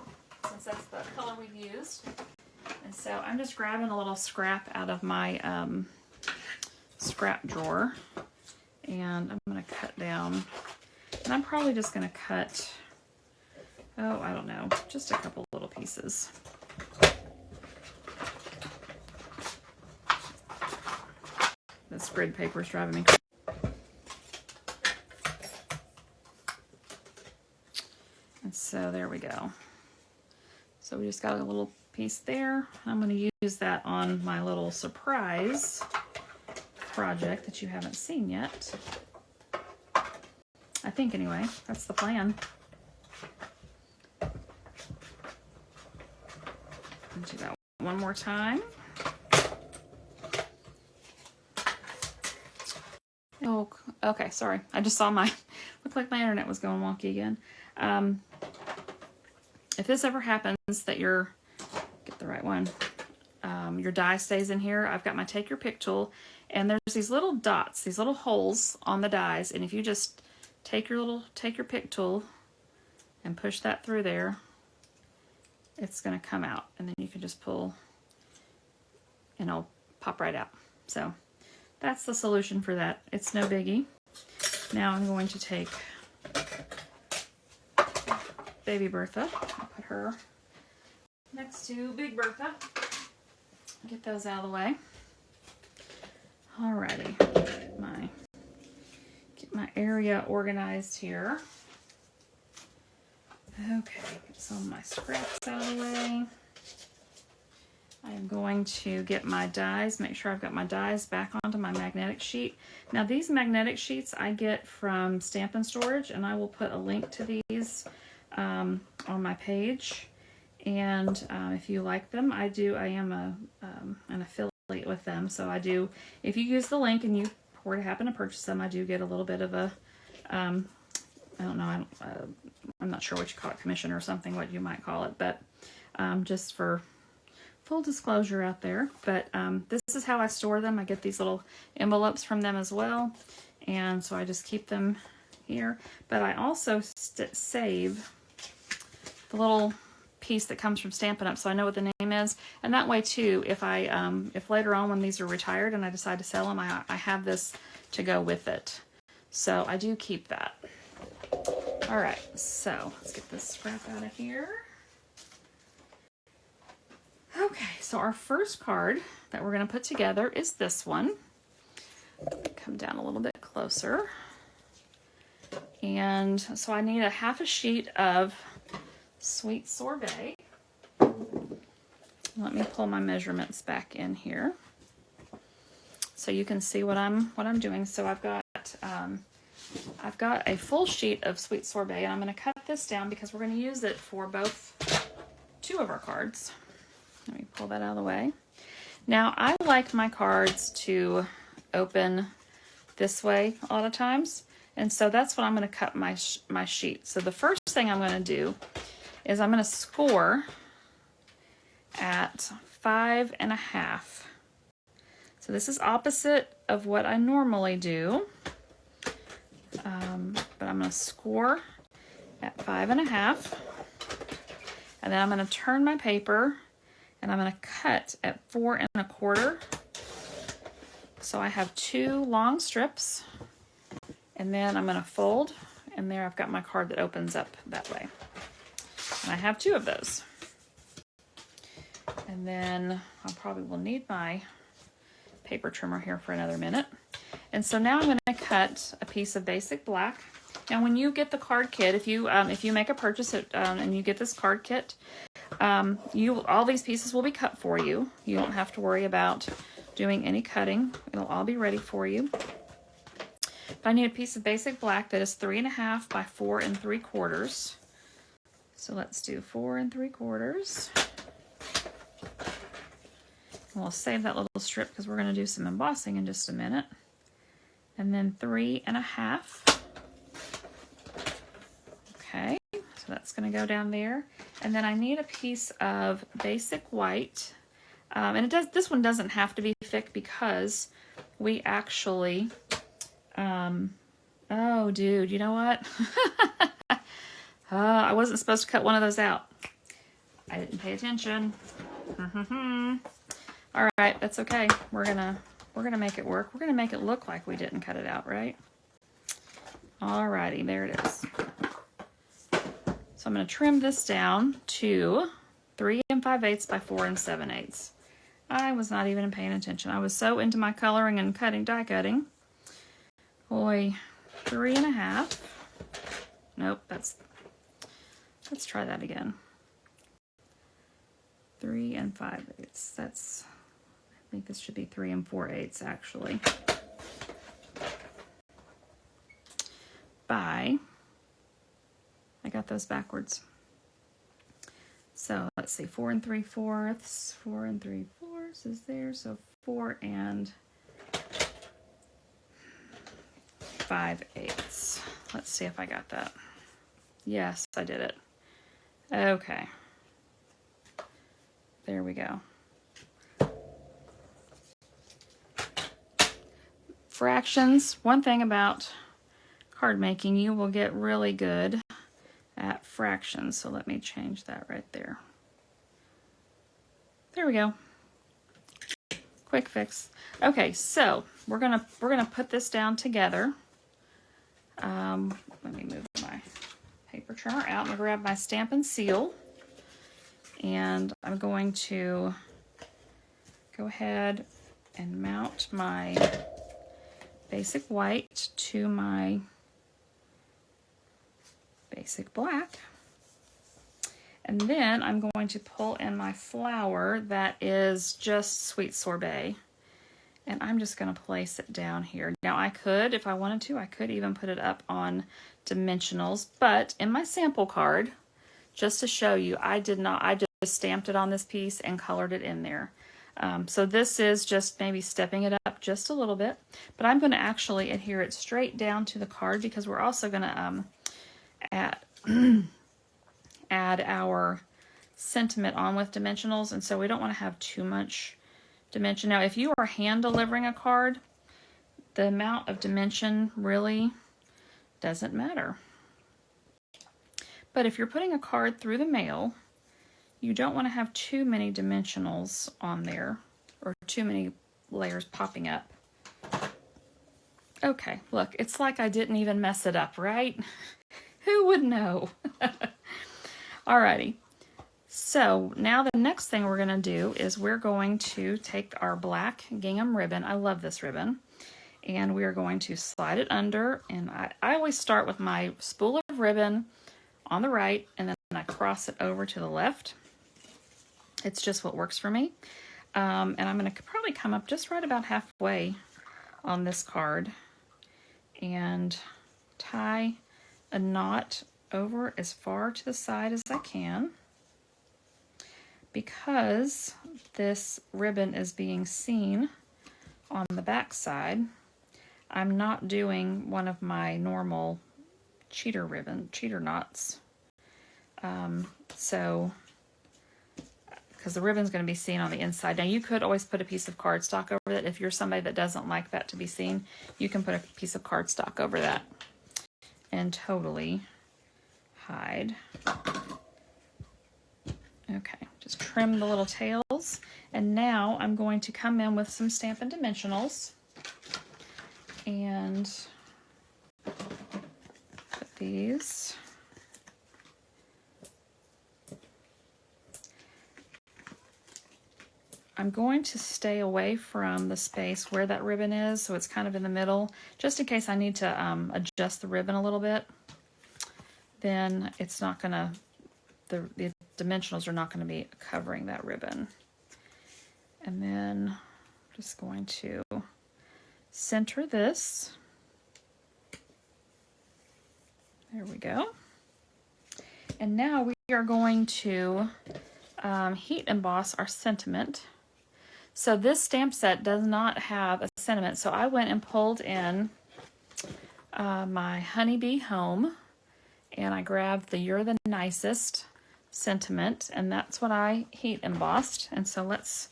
since that's the color we've used. And so I'm just grabbing a little scrap out of my scrap drawer, and I'm going to cut down. And I'm probably just going to cut, oh, I don't know, just a couple little pieces. This grid paper is driving me crazy. And so there we go. So we just got a little piece there. I'm going to use that on my little surprise project that you haven't seen yet. I think anyway, that's the plan. Do that one more time. Oh, okay, sorry. I just saw looked like my internet was going wonky again. If this ever happens that get the right one, your die stays in here, I've got my Take Your Pick tool, and there's these little dots, these little holes on the dies, and if you just take your Pick tool and push that through there, it's going to come out, and then you can just pull and it'll pop right out. So that's the solution for that. It's no biggie. Now I'm going to take Baby Bertha. I'll put her next to Big Bertha. Get those out of the way. Alrighty. Get my area organized here. Okay, get some of my scraps out of the way. I am going to get my dies, make sure I've got my dies back onto my magnetic sheet. Now these magnetic sheets I get from Stampin' Storage, and I will put a link to these on my page. And if you like them, I am an affiliate with them, so I do, if you use the link and you were to happen to purchase them, I do get a little bit of a, I don't know, I'm not sure what you call it, commission or something, what you might call it, but just for full disclosure out there. But this is how I store them. I get these little envelopes from them as well, and so I just keep them here. But I also save the little piece that comes from Stampin' Up, so I know what the name is, and that way too, if if later on when these are retired and I decide to sell them, I have this to go with it. So I do keep that. All right, so let's get this scrap out of here. Okay, so our first card that we're going to put together is this one. Come down a little bit closer. And so I need a half a sheet of sweet sorbet. Let me pull my measurements back in here so you can see what I'm doing. So I've got a full sheet of sweet sorbet, and I'm going to cut this down because we're going to use it for two of our cards. Let me pull that out of the way. Now, I like my cards to open this way a lot of times, and so that's what I'm going to cut my sheet. So the first thing I'm going to do is I'm going to score at 5.5. So this is opposite of what I normally do, but I'm going to score at 5.5, and then I'm going to turn my paper and I'm going to cut at 4.25. So I have 2 long strips, and then I'm going to fold, and there I've got my card that opens up that way. And I have 2 of those. And then I probably will need my paper trimmer here for another minute. And so now I'm going to cut a piece of basic black. Now when you get the card kit, if you make a purchase and you get this card kit, all these pieces will be cut for you. You don't have to worry about doing any cutting. It'll all be ready for you. But I need a piece of basic black that is 3.5 by 4.75. So let's do 4.75. We'll save that little strip because we're going to do some embossing in just a minute. And then 3.5. Okay, so that's going to go down there. And then I need a piece of basic white. And this one doesn't have to be thick because we actually, oh dude, you know what? I wasn't supposed to cut one of those out. I didn't pay attention. All right, that's okay. We're gonna make it work. We're gonna make it look like we didn't cut it out, right? Alrighty, there it is. So I'm gonna trim this down to 3 5/8 by 4 7/8. I was not even paying attention. I was so into my coloring and die cutting. Boy, 3.5. Nope, let's try that again. 3 5/8. I think this should be 3 4/8 actually. I got those backwards. So let's see, 4 3/4. 4 3/4 is there. So 4 5/8. Let's see if I got that. Yes, I did it. Okay. There we go. Fractions. One thing about card making, you will get really good at fractions. So let me change that right there. There we go. Quick fix. Okay, so we're gonna put this down together. Let me move my paper trimmer out and grab my stamp and seal. And I'm going to go ahead and mount my basic white to my basic black. And then I'm going to pull in my flower that is just sweet sorbet. And I'm just going to place it down here. Now I could, if I wanted to, I could even put it up on dimensionals. But in my sample card, just to show you, I just stamped it on this piece and colored it in there. So this is just maybe stepping it up just a little bit. But I'm going to actually adhere it straight down to the card because we're also going to add our sentiment on with dimensionals, and so we don't want to have too much dimension. Now if you are hand delivering a card, the amount of dimension really doesn't matter. But if you're putting a card through the mail, you don't want to have too many dimensionals on there or too many layers popping up. Okay, look, it's like I didn't even mess it up, right? Who would know? Alrighty, so now the next thing we're going to do is we're going to take our black gingham ribbon. I love this ribbon. And we are going to slide it under, and I always start with my spool of ribbon on the right, and then I cross it over to the left. It's just what works for me. And I'm going to probably come up just right about halfway on this card and tie a knot over as far to the side as I can, because this ribbon is being seen on the back side. I'm not doing one of my normal cheater knots. Because the ribbon's going to be seen on the inside. Now you could always put a piece of cardstock over it. If you're somebody that doesn't like that to be seen, you can put a piece of cardstock over that and totally hide. Okay, just trim the little tails. And now I'm going to come in with some Stampin' Dimensionals and put these. I'm going to stay away from the space where that ribbon is, so it's kind of in the middle, just in case I need to adjust the ribbon a little bit. Then it's not going to, the dimensionals are not going to be covering that ribbon. And then I'm just going to center this. There we go. And now we are going to heat emboss our sentiment. So this stamp set does not have a sentiment, so I went and pulled in my Honeybee Home, and I grabbed the You're the Nicest sentiment, and that's what I heat embossed. And so let's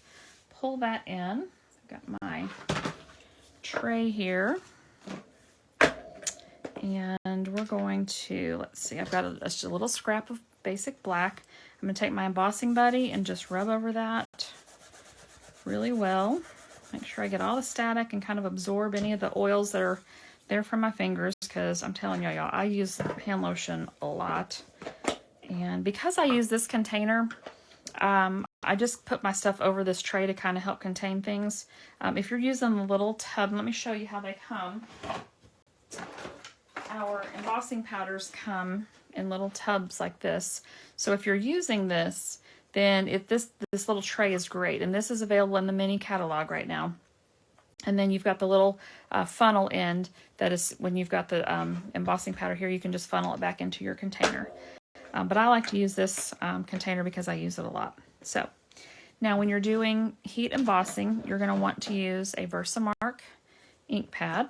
pull that in. I've got my tray here, and we're going to, let's see, I've got just a little scrap of basic black. I'm going to take my embossing buddy and just rub over that really well. Make sure I get all the static and kind of absorb any of the oils that are there from my fingers, because I'm telling y'all, I use hand lotion a lot. And because I use this container, I just put my stuff over this tray to kind of help contain things. If you're using the little tub, let me show you how they come. Our embossing powders come in little tubs like this. So if you're using this, then if this little tray is great, and this is available in the mini catalog right now. And then you've got the little funnel end that is, when you've got the embossing powder here, you can just funnel it back into your container. But I like to use this container because I use it a lot. So now when you're doing heat embossing, you're going to want to use a Versamark ink pad.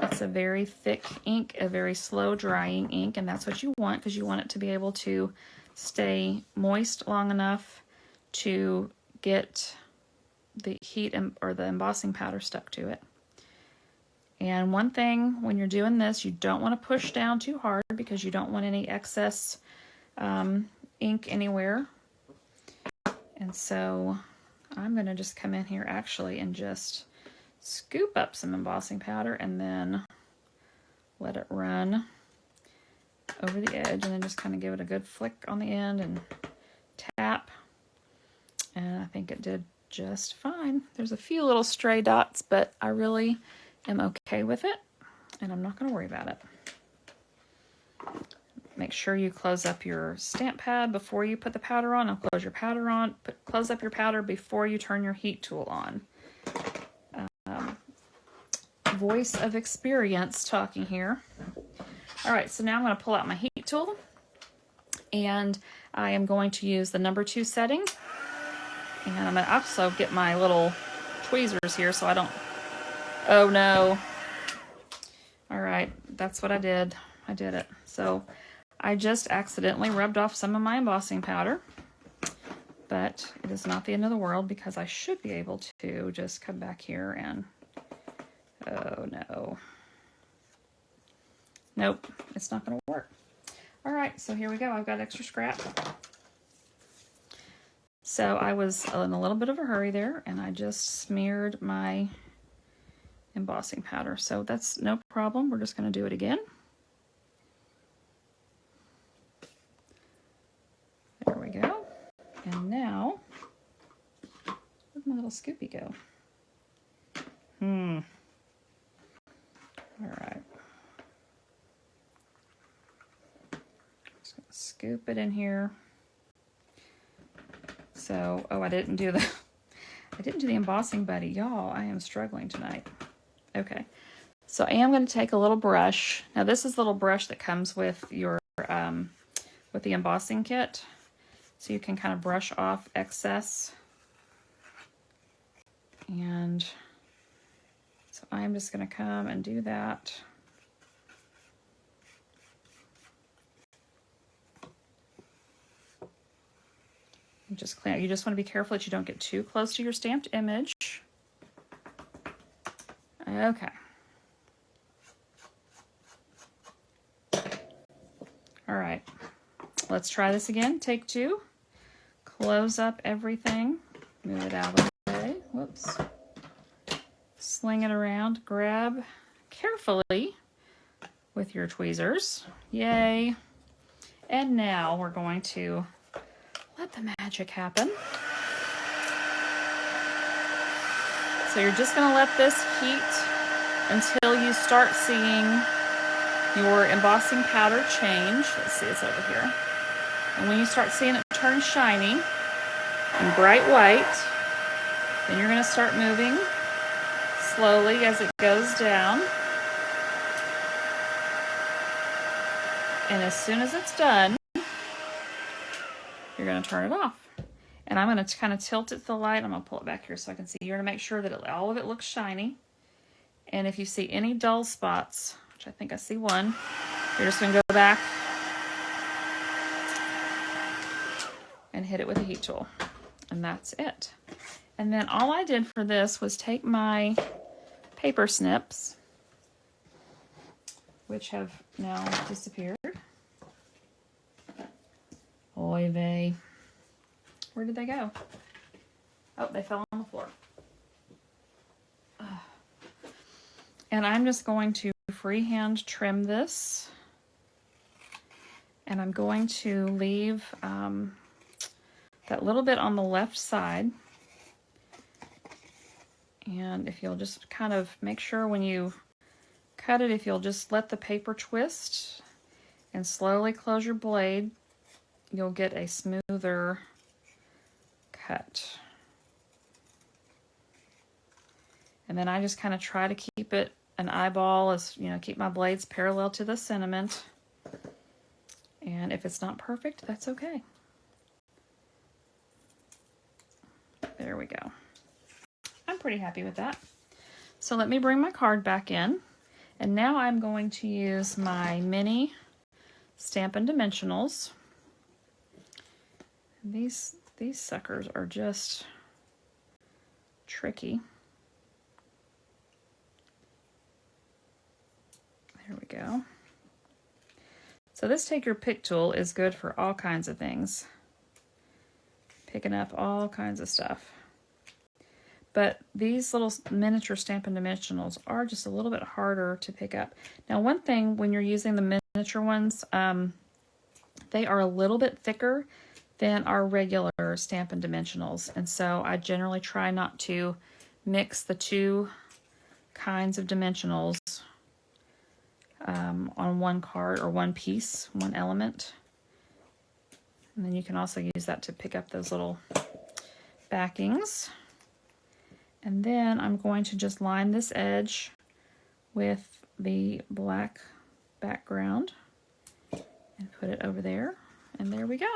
It's a very thick ink, a very slow drying ink, and that's what you want, because you want it to be able to stay moist long enough to get the heat or the embossing powder stuck to it. And one thing when you're doing this, you don't want to push down too hard, because you don't want any excess ink anywhere. And so I'm going to just come in here actually and just scoop up some embossing powder and then let it run over the edge, and then just kind of give it a good flick on the end and tap. And I think it did just fine. There's a few little stray dots, but I really am okay with it, and I'm not going to worry about it. Make sure you close up your stamp pad before you put the powder on, and close your powder on. Close up your powder before you turn your heat tool on. Voice of experience talking here. All right, so now I'm going to pull out my heat tool, and I am going to use the number 2 setting. And I'm going to also get my little tweezers here so I don't, oh no. All right, that's what I did. I did it. So I just accidentally rubbed off some of my embossing powder, but it is not the end of the world, because I should be able to just come back here and, oh no. Nope, it's not going to work. All right, so here we go. I've got extra scrap. So I was in a little bit of a hurry there, and I just smeared my embossing powder. So that's no problem. We're just going to do it again. There we go. And now, where'd my little scoopy go? Scoop it in here. So, oh, I didn't do the embossing buddy. Y'all, I am struggling tonight. Okay. So I am going to take a little brush. Now this is the little brush that comes with your, with the embossing kit. So you can kind of brush off excess. And so I'm just going to come and do that. Just clean. You just want to be careful that you don't get too close to your stamped image. Okay. All right. Let's try this again. Take 2. Close up everything. Move it out of the way. Whoops. Sling it around. Grab carefully with your tweezers. Yay. And now we're going to let the magic happen. So you're just going to let this heat until you start seeing your embossing powder change. Let's see, it's over here. And when you start seeing it turn shiny and bright white, then you're going to start moving slowly as it goes down. And as soon as it's done, you're going to turn it off. And I'm going to kind of tilt it to the light. I'm going to pull it back here so I can see. You're going to make sure that all of it looks shiny. And if you see any dull spots, which I think I see one, you're just going to go back and hit it with a heat tool. And that's it. And then all I did for this was take my paper snips, which have now disappeared. Oy vey. Where did they go? Oh, they fell on the floor. And I'm just going to freehand trim this. And I'm going to leave that little bit on the left side. And if you'll just kind of make sure when you cut it, if you'll just let the paper twist and slowly close your blade, you'll get a smoother cut. And then I just kind of try to keep it an eyeball, as you know, keep my blades parallel to the sentiment. And if it's not perfect, that's okay. There we go. I'm pretty happy with that. So let me bring my card back in. And now I'm going to use my mini Stampin' Dimensionals. These suckers are just tricky. There we go. So this Take Your Pick tool is good for all kinds of things. Picking up all kinds of stuff. But these little miniature Stampin' Dimensionals are just a little bit harder to pick up. Now one thing, when you're using the miniature ones, they are a little bit thicker than our regular Stampin' Dimensionals. And so I generally try not to mix the two kinds of dimensionals on one card or one piece, one element. And then you can also use that to pick up those little backings. And then I'm going to just line this edge with the black background and put it over there. And there we go.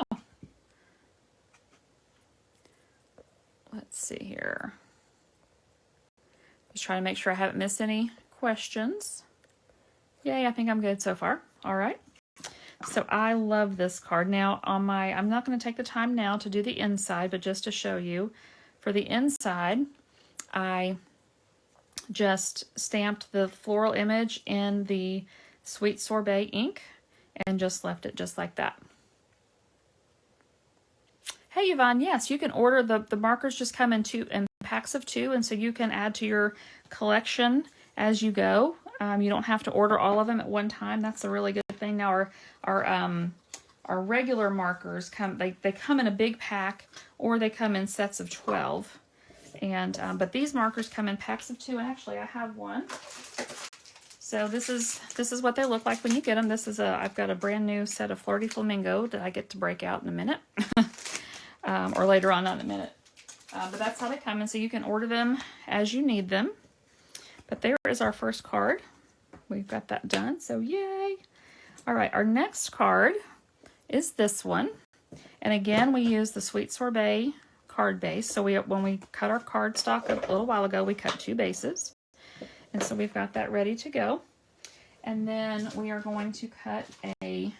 Let's see here. Just trying to make sure I haven't missed any questions. Yay, I think I'm good so far. All right. So I love this card. Now on my, I'm not going to take the time now to do the inside, but just to show you, for the inside, I just stamped the floral image in the Sweet Sorbet ink and just left it just like that. Hey Yvonne, yes, you can order the markers, just come in packs of 2, and so you can add to your collection as you go. You don't have to order all of them at one time. That's a really good thing. Now our regular markers they come in a big pack, or they come in sets of 12. And but these markers come in packs of 2, and actually I have one. So this is what they look like when you get them. I've got a brand new set of Flirty Flamingo that I get to break out in a minute. Or later on, not in a minute. But that's how they come, and so you can order them as you need them. But there is our first card. We've got that done, so yay! All right, our next card is this one. And again, we use the Sweet Sorbet card base. So when we cut our cardstock a little while ago, we cut 2 bases. And so we've got that ready to go. And then we are going to cut a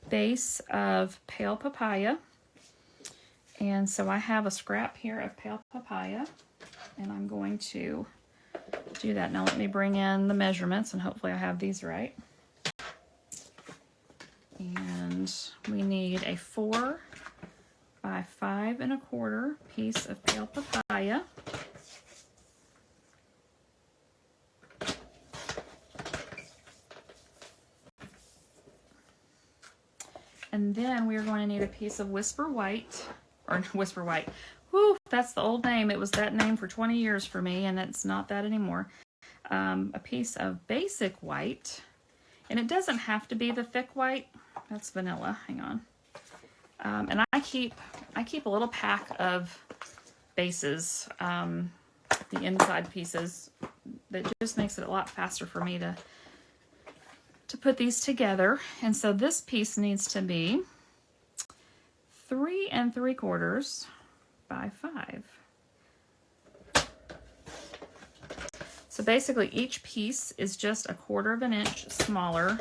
base of pale papaya. And so I have a scrap here of pale papaya, and I'm going to do that. Now let me bring in the measurements, and hopefully I have these right. And we need a 4 by 5 1/4 piece of pale papaya. And then we are going to need a piece of Whisper White, or Whisper White. Whew, that's the old name. It was that name for 20 years for me, and it's not that anymore. A piece of Basic White, and it doesn't have to be the thick white. That's vanilla. Hang on. And I keep a little pack of bases, the inside pieces. That just makes it a lot faster for me to put these together. And so this piece needs to be 3 3/4 by 5. So basically each piece is just 1/4 inch smaller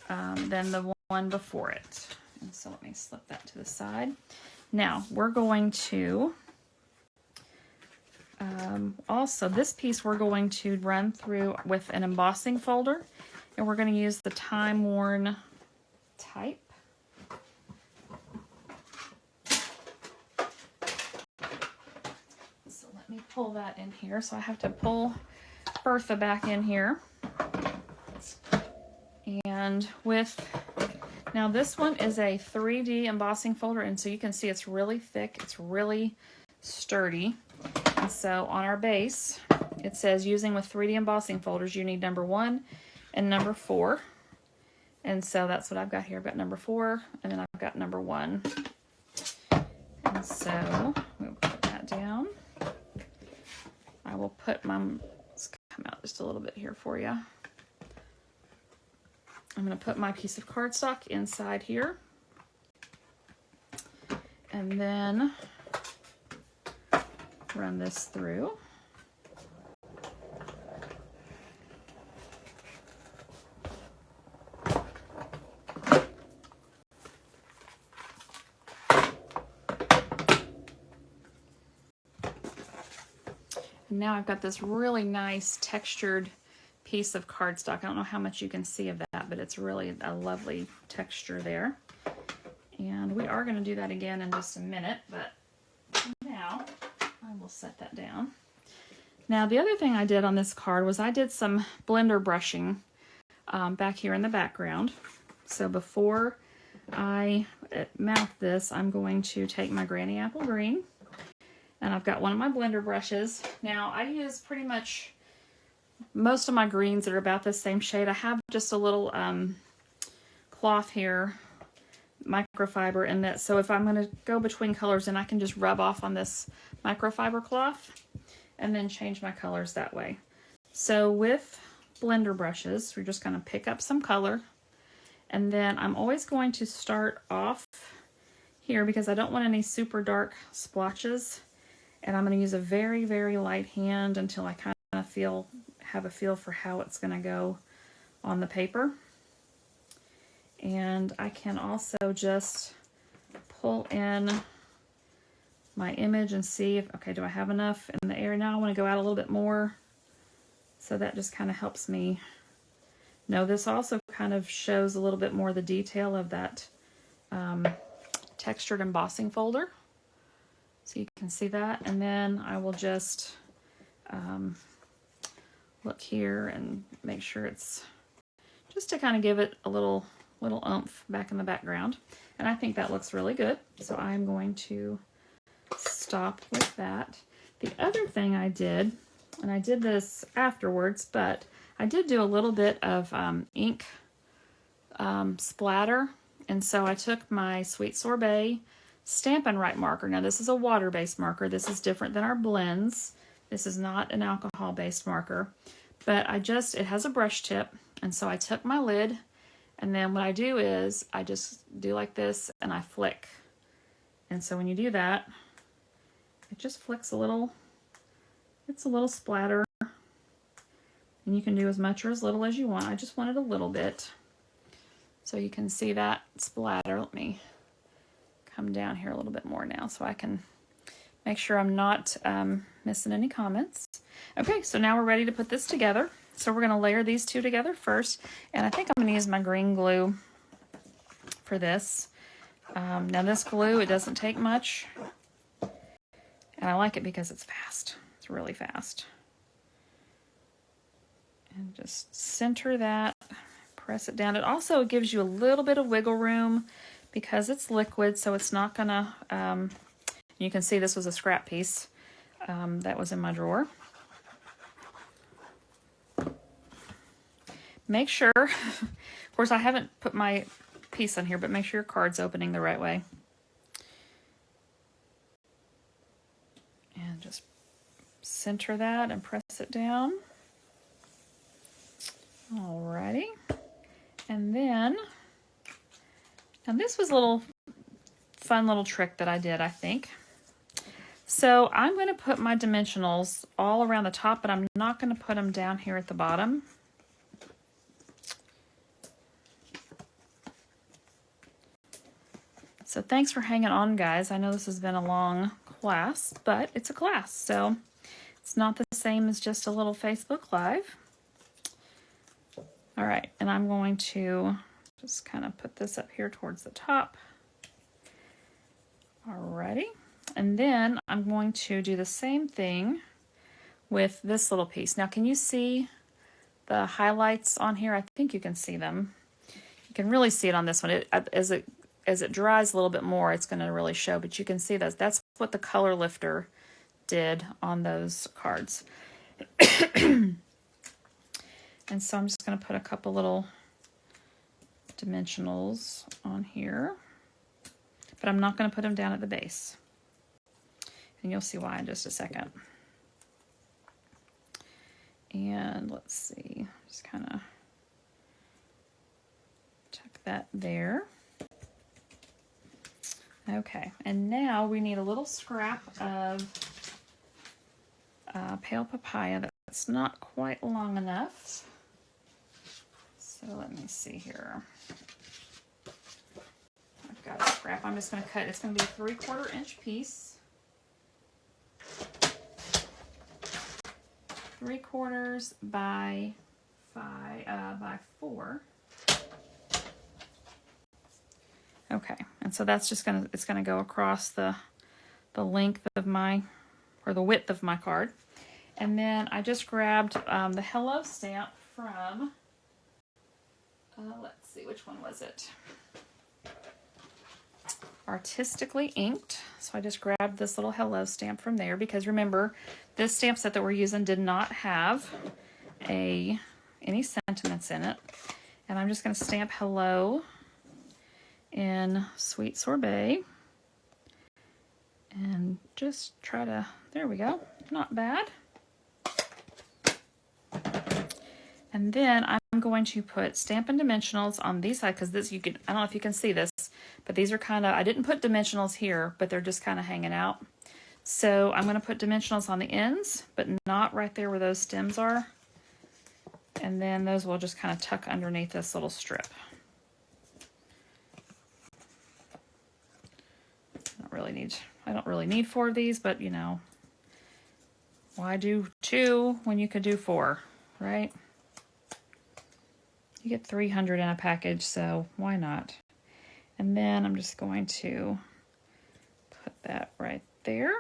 than the one before it. And so let me slip that to the side. Now we're going to also, this piece we're going to run through with an embossing folder, and we're going to use the Time Worn type. So let me pull that in here. So I have to pull Bertha back in here. And now this one is a 3D embossing folder, and so you can see it's really thick, it's really sturdy. And so on our base, it says using with 3D embossing folders, you need number 1 and number 4. And so that's what I've got here. I've got number 4, and then I've got number 1. And so we'll put that down. I will put let's come out just a little bit here for you. I'm going to put my piece of cardstock inside here. And then run this through. And now I've got this really nice textured piece of cardstock. I don't know how much you can see of that, but it's really a lovely texture there. And we are going to do that again in just a minute, but now I will set that down. Now the other thing I did on this card was I did some blender brushing back here in the background. So before I mount this, I'm going to take my Granny Apple Green, and I've got one of my blender brushes. Now I use pretty much most of my greens that are about the same shade. I have just a little cloth here, microfiber in that, so if I'm going to go between colors, then I can just rub off on this microfiber cloth and then change my colors that way. So with blender brushes, we're just going to pick up some color, and then I'm always going to start off here because I don't want any super dark splotches, and I'm going to use a very, very light hand until I kind of have a feel for how it's going to go on the paper. And I can also just pull in my image and see if, okay, do I have enough in the area? Now I want to go out a little bit more. So that just kind of helps me know. This also kind of shows a little bit more the detail of that textured embossing folder. So you can see that. And then I will just look here and make sure it's just to kind of give it a little oomph back in the background. And I think that looks really good. So I'm going to stop with that. The other thing I did, and I did this afterwards, but I did do a little bit of ink splatter, and so I took my Sweet Sorbet Stampin' Write marker. Now this is a water-based marker. This is different than our blends. This is not an alcohol-based marker, but it has a brush tip, and so I took my lid, and then what I do is I just do like this and I flick. And so when you do that, it just flicks a little, it's a little splatter, and you can do as much or as little as you want. I just wanted a little bit. So you can see that splatter. Let me come down here a little bit more now so I can make sure I'm not missing any comments. Okay, so now we're ready to put this together. So we're going to layer these two together first. And I think I'm going to use my green glue for this. Now this glue, it doesn't take much. And I like it because it's fast. It's really fast. And just center that. Press it down. It also gives you a little bit of wiggle room because it's liquid, so it's not gonna, you can see this was a scrap piece that was in my drawer. Make sure, of course I haven't put my piece on here, but make sure your card's opening the right way. And just center that and press it down. Alrighty. And then, now this was a little fun little trick that I did, I think. So I'm going to put my dimensionals all around the top, but I'm not going to put them down here at the bottom. So thanks for hanging on, guys. I know this has been a long class, but it's a class, so it's not the same as just a little Facebook Live. All right, and I'm going to just kind of put this up here towards the top. Alrighty, and then I'm going to do the same thing with this little piece. Now, can you see the highlights on here? I think you can see them. You can really see it on this one. As it dries a little bit more, it's going to really show, but you can see that that's what the color lifter did on those cards. And so I'm just going to put a couple little dimensionals on here, but I'm not going to put them down at the base. And you'll see why in just a second. And let's see, just kind of tuck that there. Okay, and now we need a little scrap of pale papaya that's not quite long enough. So let me see here. I've got a scrap. I'm just going to cut. It's going to be a 3/4 inch piece. 3/4 by 4. Okay, and so that's just it's gonna go across the length of my, or the width of my card. And then I just grabbed the Hello stamp from, let's see, which one was it? Artistically Inked. So I just grabbed this little Hello stamp from there, because remember, this stamp set that we're using did not have any sentiments in it. And I'm just going to stamp Hello in Sweet Sorbet. And just try to, there we go, not bad. And then I'm going to put Stampin' Dimensionals on these side, because this, I don't know if you can see this, but these are kind of, I didn't put dimensionals here, but they're just kind of hanging out. So I'm going to put dimensionals on the ends, but not right there where those stems are. And then those will just kind of tuck underneath this little strip. I don't really need 4 of these, but you know, why do 2 when you could do 4, right? You get 300 in a package, so why not? And then I'm just going to put that right there.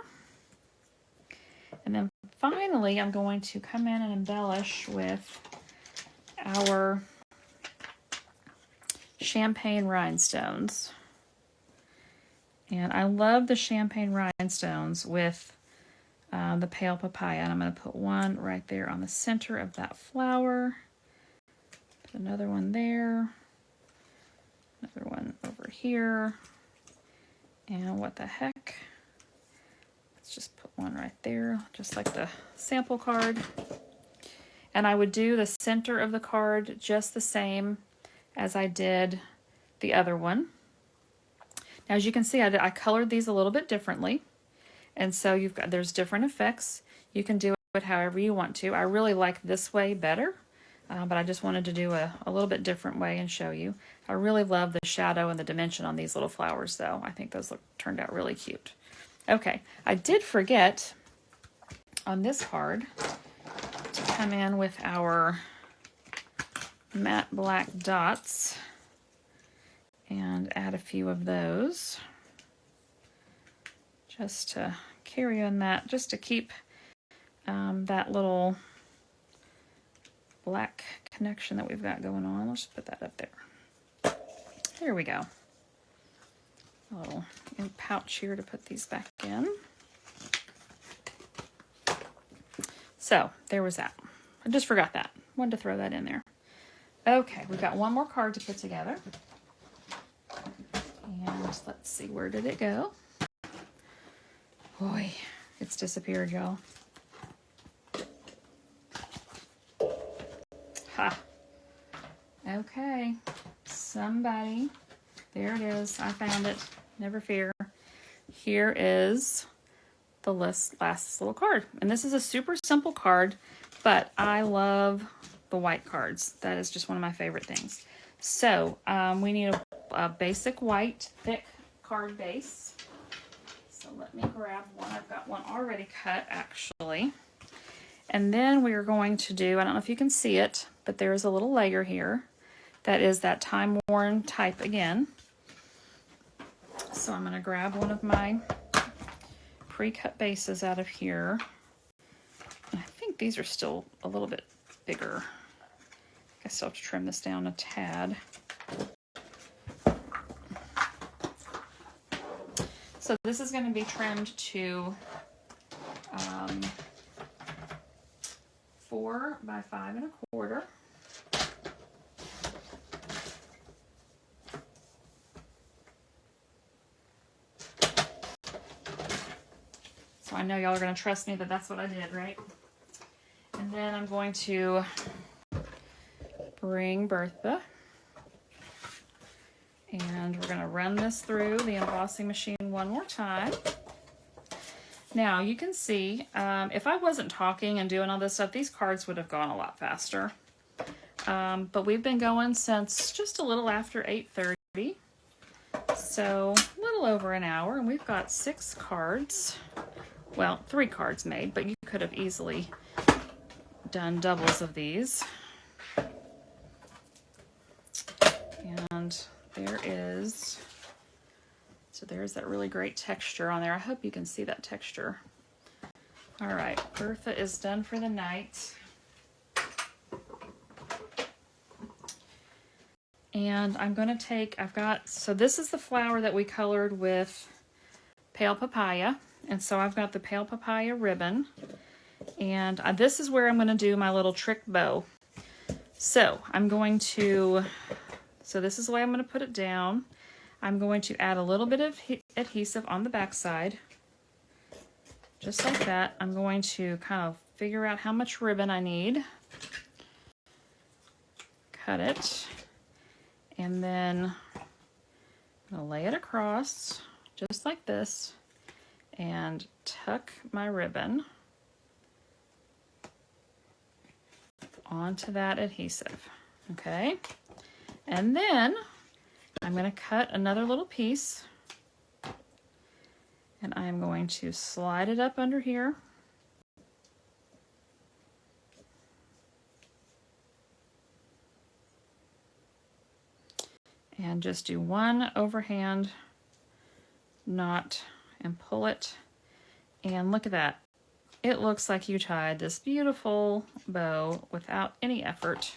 And then finally, I'm going to come in and embellish with our champagne rhinestones. And I love the champagne rhinestones with the pale papaya. And I'm going to put one right there on the center of that flower. Put another one there. Another one over here. And what the heck? Let's just put one right there, just like the sample card. And I would do the center of the card just the same as I did the other one. Now, as you can see, I colored these a little bit differently. And so there's different effects. You can do it however you want to. I really like this way better, but I just wanted to do a little bit different way and show you. I really love the shadow and the dimension on these little flowers, though. I think those turned out really cute. Okay, I did forget on this card to come in with our matte black dots and add a few of those just to carry on that, just to keep that little black connection that we've got going on. Let's put that up there. There we go. A little pouch here to put these back in. So there was that. I just forgot that. Wanted to throw that in there. Okay, we've got one more card to put together. And let's see, where did it go? Boy, it's disappeared, y'all. Ha. Okay, somebody. There it is. I found it. Never fear. Here is the last little card. And this is a super simple card, but I love the white cards. That is just one of my favorite things. So we need a basic white thick card base. So let me grab one. I've got one already cut, actually. And then we are going to do, I don't know if you can see it, but there's a little layer here that is that time-worn type again. So I'm going to grab one of my pre-cut bases out of here. And I think these are still a little bit bigger. I still have to trim this down a tad. So this is going to be trimmed to 4 by 5 1/4. So I know y'all are going to trust me that that's what I did, right? And then I'm going to bring Bertha. And we're going to run this through the embossing machine one more time. Now, you can see, if I wasn't talking and doing all this stuff, these cards would have gone a lot faster. But we've been going since just a little after 8:30. So, a little over an hour, and we've got 6 cards. Well, 3 cards made, but you could have easily done doubles of these. And there is, so there's that really great texture on there. I hope you can see that texture. All right, Bertha is done for the night. And I'm going to take, so this is the flower that we colored with pale papaya. And so I've got the pale papaya ribbon. And this is where I'm going to do my little trick bow. So I'm going to, so this is the way I'm going to put it down. I'm going to add a little bit of adhesive on the back side. Just like that. I'm going to kind of figure out how much ribbon I need. Cut it. And then I'm going to lay it across, just like this, and tuck my ribbon onto that adhesive. Okay? And then I'm going to cut another little piece, and I'm going to slide it up under here. And just do one overhand knot and pull it. And look at that. It looks like you tied this beautiful bow without any effort.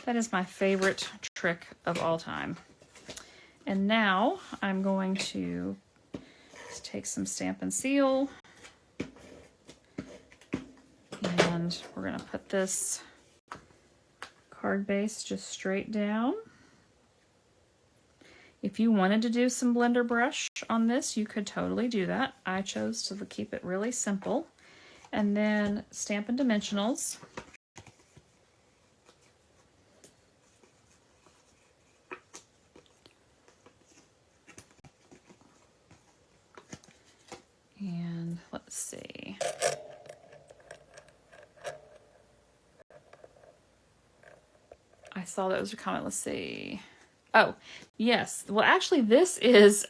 That is my favorite trick of all time. And now I'm going to just take some Stampin' Seal And we're going to put this card base just straight down. If you wanted to do some blender brush on this, you could totally do that. I chose to keep it really simple. And then Stampin' Dimensionals. And let's see. I saw that was a comment. Let's see. Oh, yes. Well, actually, this is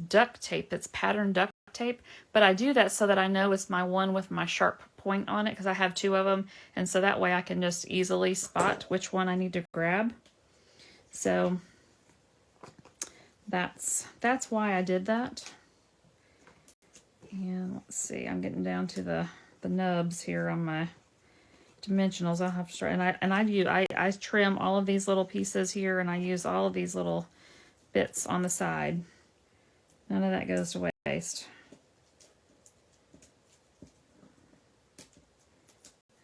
duct tape. It's patterned duct tape, but I do that so that I know it's my one with my sharp point on it because I have two of them, and so that way I can just easily spot which one I need to grab. So that's why I did that. And let's see, I'm getting down to the nubs here on my dimensionals. I'll have to start, and I trim all of these little pieces here, and I use all of these little bits on the side. None of that goes to waste.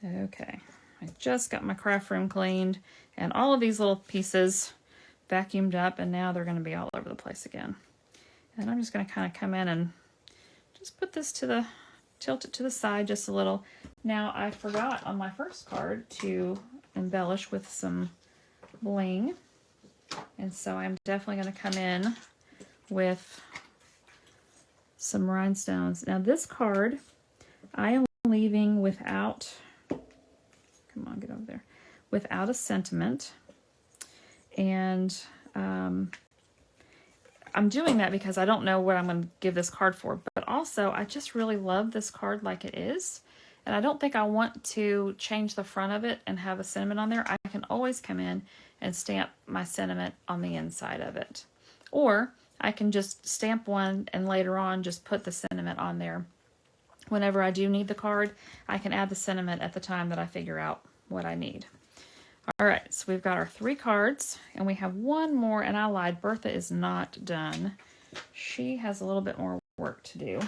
Okay, I just got my craft room cleaned, and all of these little pieces vacuumed up, and now they're going to be all over the place again. And I'm just going to kind of come in and just put this tilt it to the side just a little. Now, I forgot on my first card to embellish with some bling, and so I'm definitely going to come in with some rhinestones. Now, this card I am leaving without, come on, get over there, without a sentiment. And I'm doing that because I don't know what I'm going to give this card for, but also I just really love this card like it is, and I don't think I want to change the front of it and have a sentiment on there. I can always come in and stamp my sentiment on the inside of it, or I can just stamp one and later on just put the sentiment on there. Whenever I do need the card, I can add the sentiment at the time that I figure out what I need. All right, so we've got our 3 cards, and we have one more, and I lied, Bertha is not done. She has a little bit more work to do.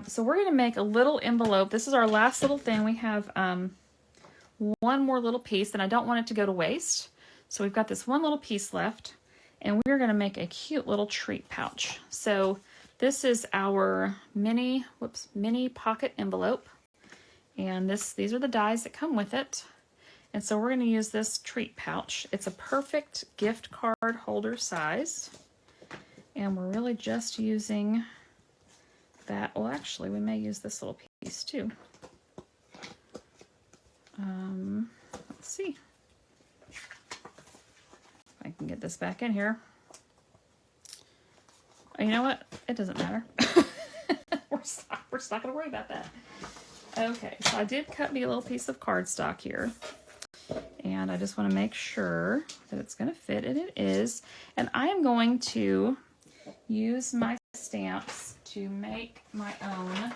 So we're going to make a little envelope. This is our last little thing. We have one more little piece, and I don't want it to go to waste. So we've got this one little piece left, and we're going to make a cute little treat pouch. So this is our mini pocket envelope, and these are the dies that come with it. And so we're going to use this treat pouch. It's a perfect gift card holder size. And we're really just using that. Well, actually, we may use this little piece too. Let's see. If I can get this back in here. You know what? It doesn't matter. We're not going to worry about that. Okay, so I did cut me a little piece of cardstock here. And I just want to make sure that it's going to fit, and it is. And I am going to use my stamps to make my own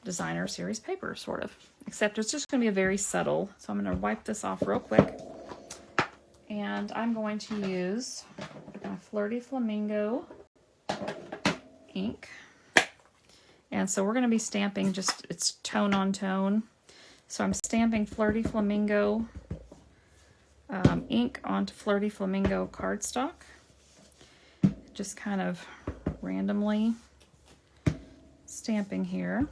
designer series paper, sort of. Except it's just going to be a very subtle. So I'm going to wipe this off real quick. And I'm going to use my Flirty Flamingo ink. And so we're going to be stamping just, it's tone on tone. So I'm stamping Flirty Flamingo ink onto Flirty Flamingo cardstock. Just kind of randomly stamping here.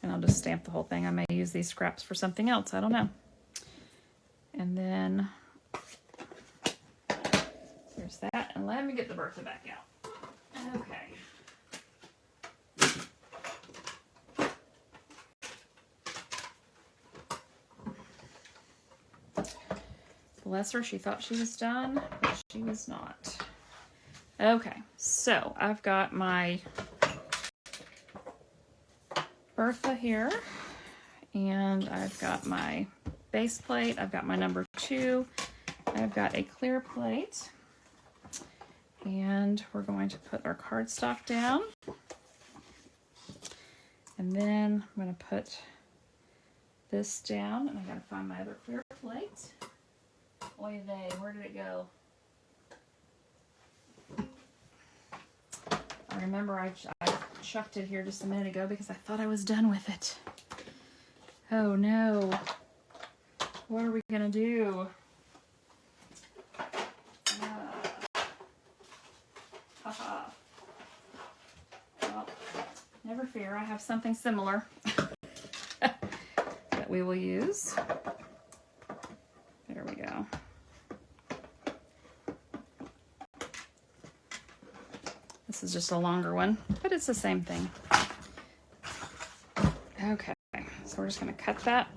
And I'll just stamp the whole thing. I may use these scraps for something else. I don't know. And then there's that. And let me get the Bertha back out. Okay. Bless her, she thought she was done, but she was not. Okay, so I've got my Bertha here, and I've got my base plate, I've got my number 2, I've got a clear plate, and we're going to put our cardstock down, and then I'm going to put this down, and I gotta find my other clear plate. Oy vey, where did it go? I remember I chucked it here just a minute ago because I thought I was done with it. Oh no. What are we gonna do? Haha. Well, never fear, I have something similar that we will use. There we go. This is just a longer one, but it's the same thing. Okay, so we're just going to cut that.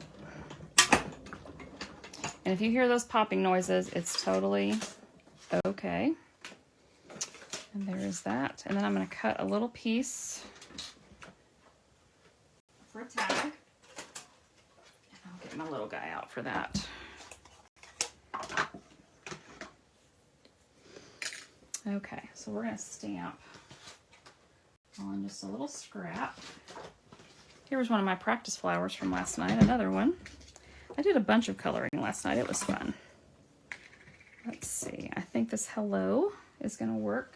And if you hear those popping noises, it's totally okay. And there is that. And then I'm going to cut a little piece for a tag. And I'll get my little guy out for that. Okay, so we're going to stamp on just a little scrap. Here was one of my practice flowers from last night, another one. I did a bunch of coloring last night. It was fun. Let's see. I think this hello is going to work.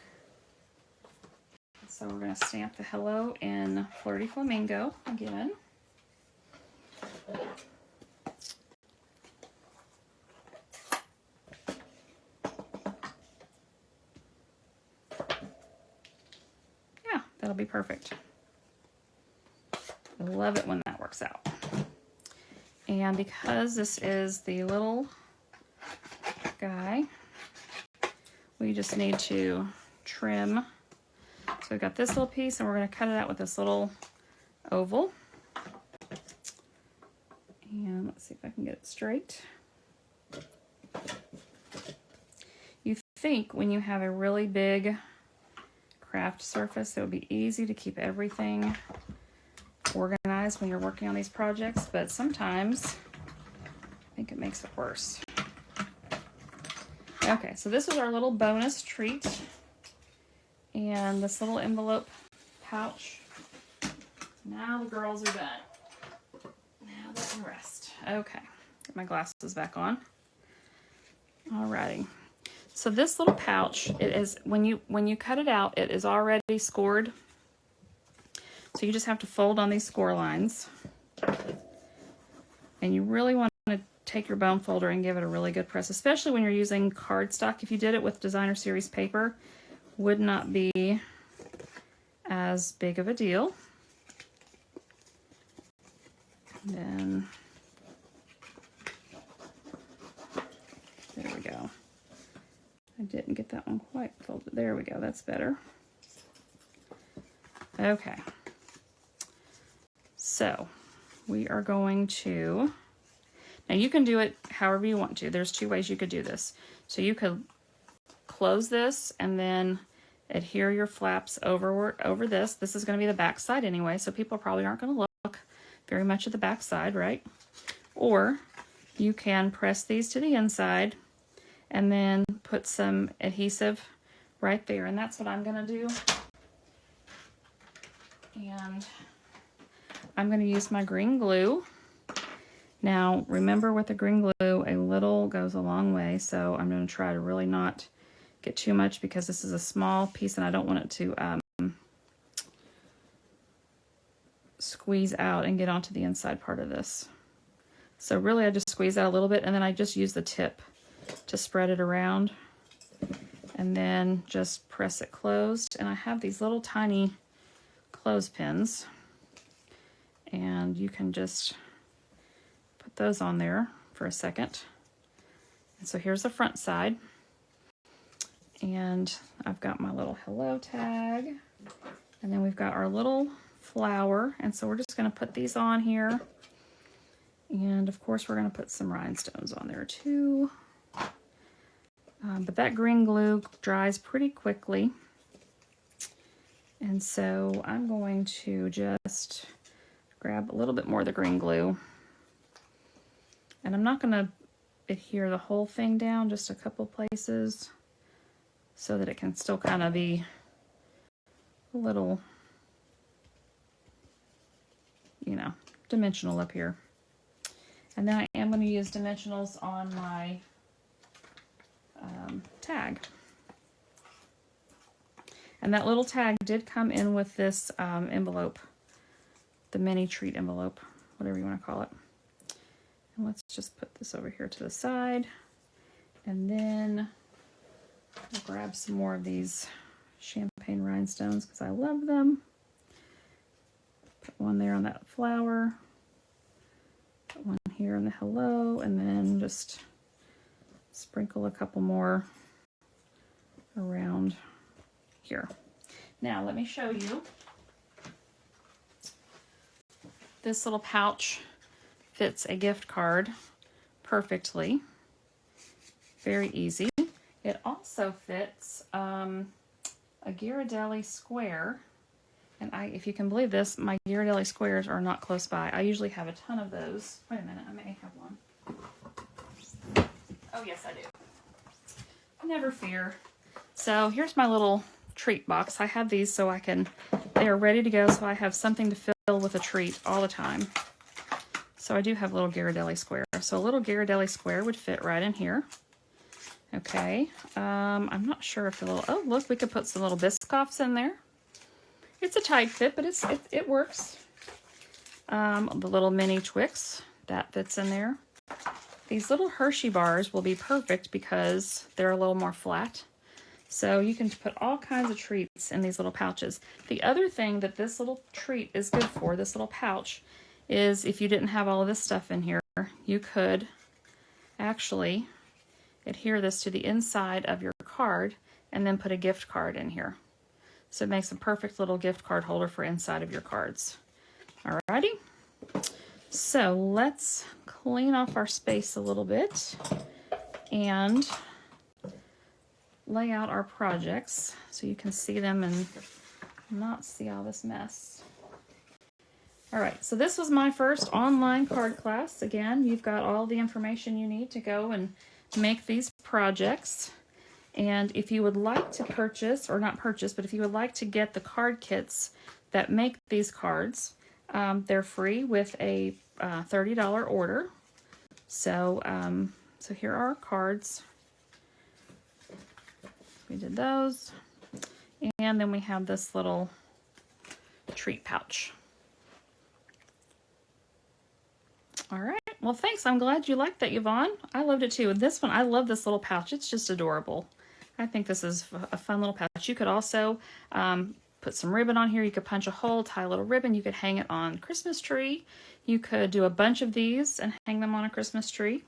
So we're going to stamp the hello in Flirty Flamingo again. Yeah, that'll be perfect. I love it when that works out. And because this is the little guy, we just need to trim. So we've got this little piece and we're going to cut it out with this little oval. And let's see if I can get it straight. You think when you have a really big craft surface, it would be easy to keep everything organized when you're working on these projects, but sometimes I think it makes it worse. Okay, so this is our little bonus treat. And this little envelope pouch. Now the girls are done. Now they can rest. Okay, get my glasses back on. Alrighty. So this little pouch, it is when you cut it out, it is already scored. So you just have to fold on these score lines. And you really want to take your bone folder and give it a really good press, especially when you're using cardstock. If you did it with designer series paper, would not be as big of a deal. And then there we go. I didn't get that one quite folded. There we go. That's better. Okay. So we are going to, now you can do it however you want to. There's two ways you could do this. So you could close this and then adhere your flaps over this. This is going to be the back side anyway, so people probably aren't going to look very much at the back side, right? Or you can press these to the inside and then put some adhesive right there, and that's what I'm going to do. And I'm going to use my green glue. Now, remember with the green glue, a little goes a long way, so I'm going to try to really not get too much because this is a small piece and I don't want it to squeeze out and get onto the inside part of this. So really I just squeeze out a little bit and then I just use the tip to spread it around and then just press it closed. And I have these little tiny clothespins and you can just put those on there for a second. And so here's the front side. And I've got my little hello tag. And then we've got our little flower. And so we're just going to put these on here. And of course we're going to put some rhinestones on there too. But that green glue dries pretty quickly. And so I'm going to just grab a little bit more of the green glue. And I'm not going to adhere the whole thing down, just a couple places, so that it can still kind of be a little, you know, dimensional up here. And then I am going to use dimensionals on my tag. And that little tag did come in with this envelope, the mini treat envelope, whatever you want to call it. And let's just put this over here to the side. And then I'll grab some more of these champagne rhinestones because I love them. Put one there on that flower. Put one here on the hello. And then just sprinkle a couple more around here. Now let me show you. This little pouch fits a gift card perfectly. Very easy. It also fits a Ghirardelli square. And if you can believe this, my Ghirardelli squares are not close by. I usually have a ton of those. Wait a minute, I may have one. Oh yes, I do. Never fear. So here's my little treat box. I have these so they are ready to go, so I have something to fill with a treat all the time. So I do have a little Ghirardelli square. So a little Ghirardelli square would fit right in here. Okay, I'm not sure if oh look, we could put some little Biscoffs in there. It's a tight fit, but it works. The little mini Twix, that fits in there. These little Hershey bars will be perfect because they're a little more flat. So you can put all kinds of treats in these little pouches. The other thing that this little treat is good for, this little pouch, is if you didn't have all of this stuff in here, you could actually adhere this to the inside of your card and then put a gift card in here. So it makes a perfect little gift card holder for inside of your cards. Alrighty. So let's clean off our space a little bit and lay out our projects so you can see them and not see all this mess. Alright, so this was my first online card class. Again, you've got all the information you need to go and make these projects. And if you would like to purchase, or not purchase, but if you would like to get the card kits that make these cards, they're free with a $30 order. So, so here are our cards. We did those. And then we have this little treat pouch. All right. Well, thanks. I'm glad you liked that, Yvonne. I loved it too. And this one, I love this little pouch. It's just adorable. I think this is a fun little pouch. You could also put some ribbon on here. You could punch a hole, tie a little ribbon. You could hang it on a Christmas tree. You could do a bunch of these and hang them on a Christmas tree.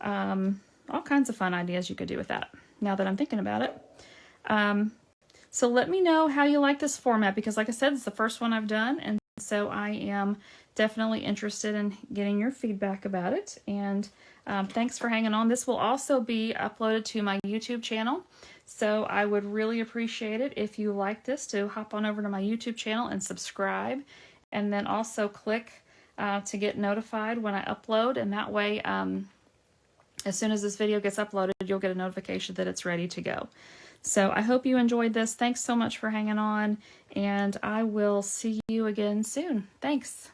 All kinds of fun ideas you could do with that, now that I'm thinking about it. So let me know how you like this format, because like I said, it's the first one I've done, and so I am definitely interested in getting your feedback about it. And thanks for hanging on. This will also be uploaded to my YouTube channel, so I would really appreciate it if you like this to hop on over to my YouTube channel and subscribe, and then also click to get notified when I upload, and that way as soon as this video gets uploaded, you'll get a notification that it's ready to go. So I hope you enjoyed this. Thanks so much for hanging on, and I will see you again soon. Thanks.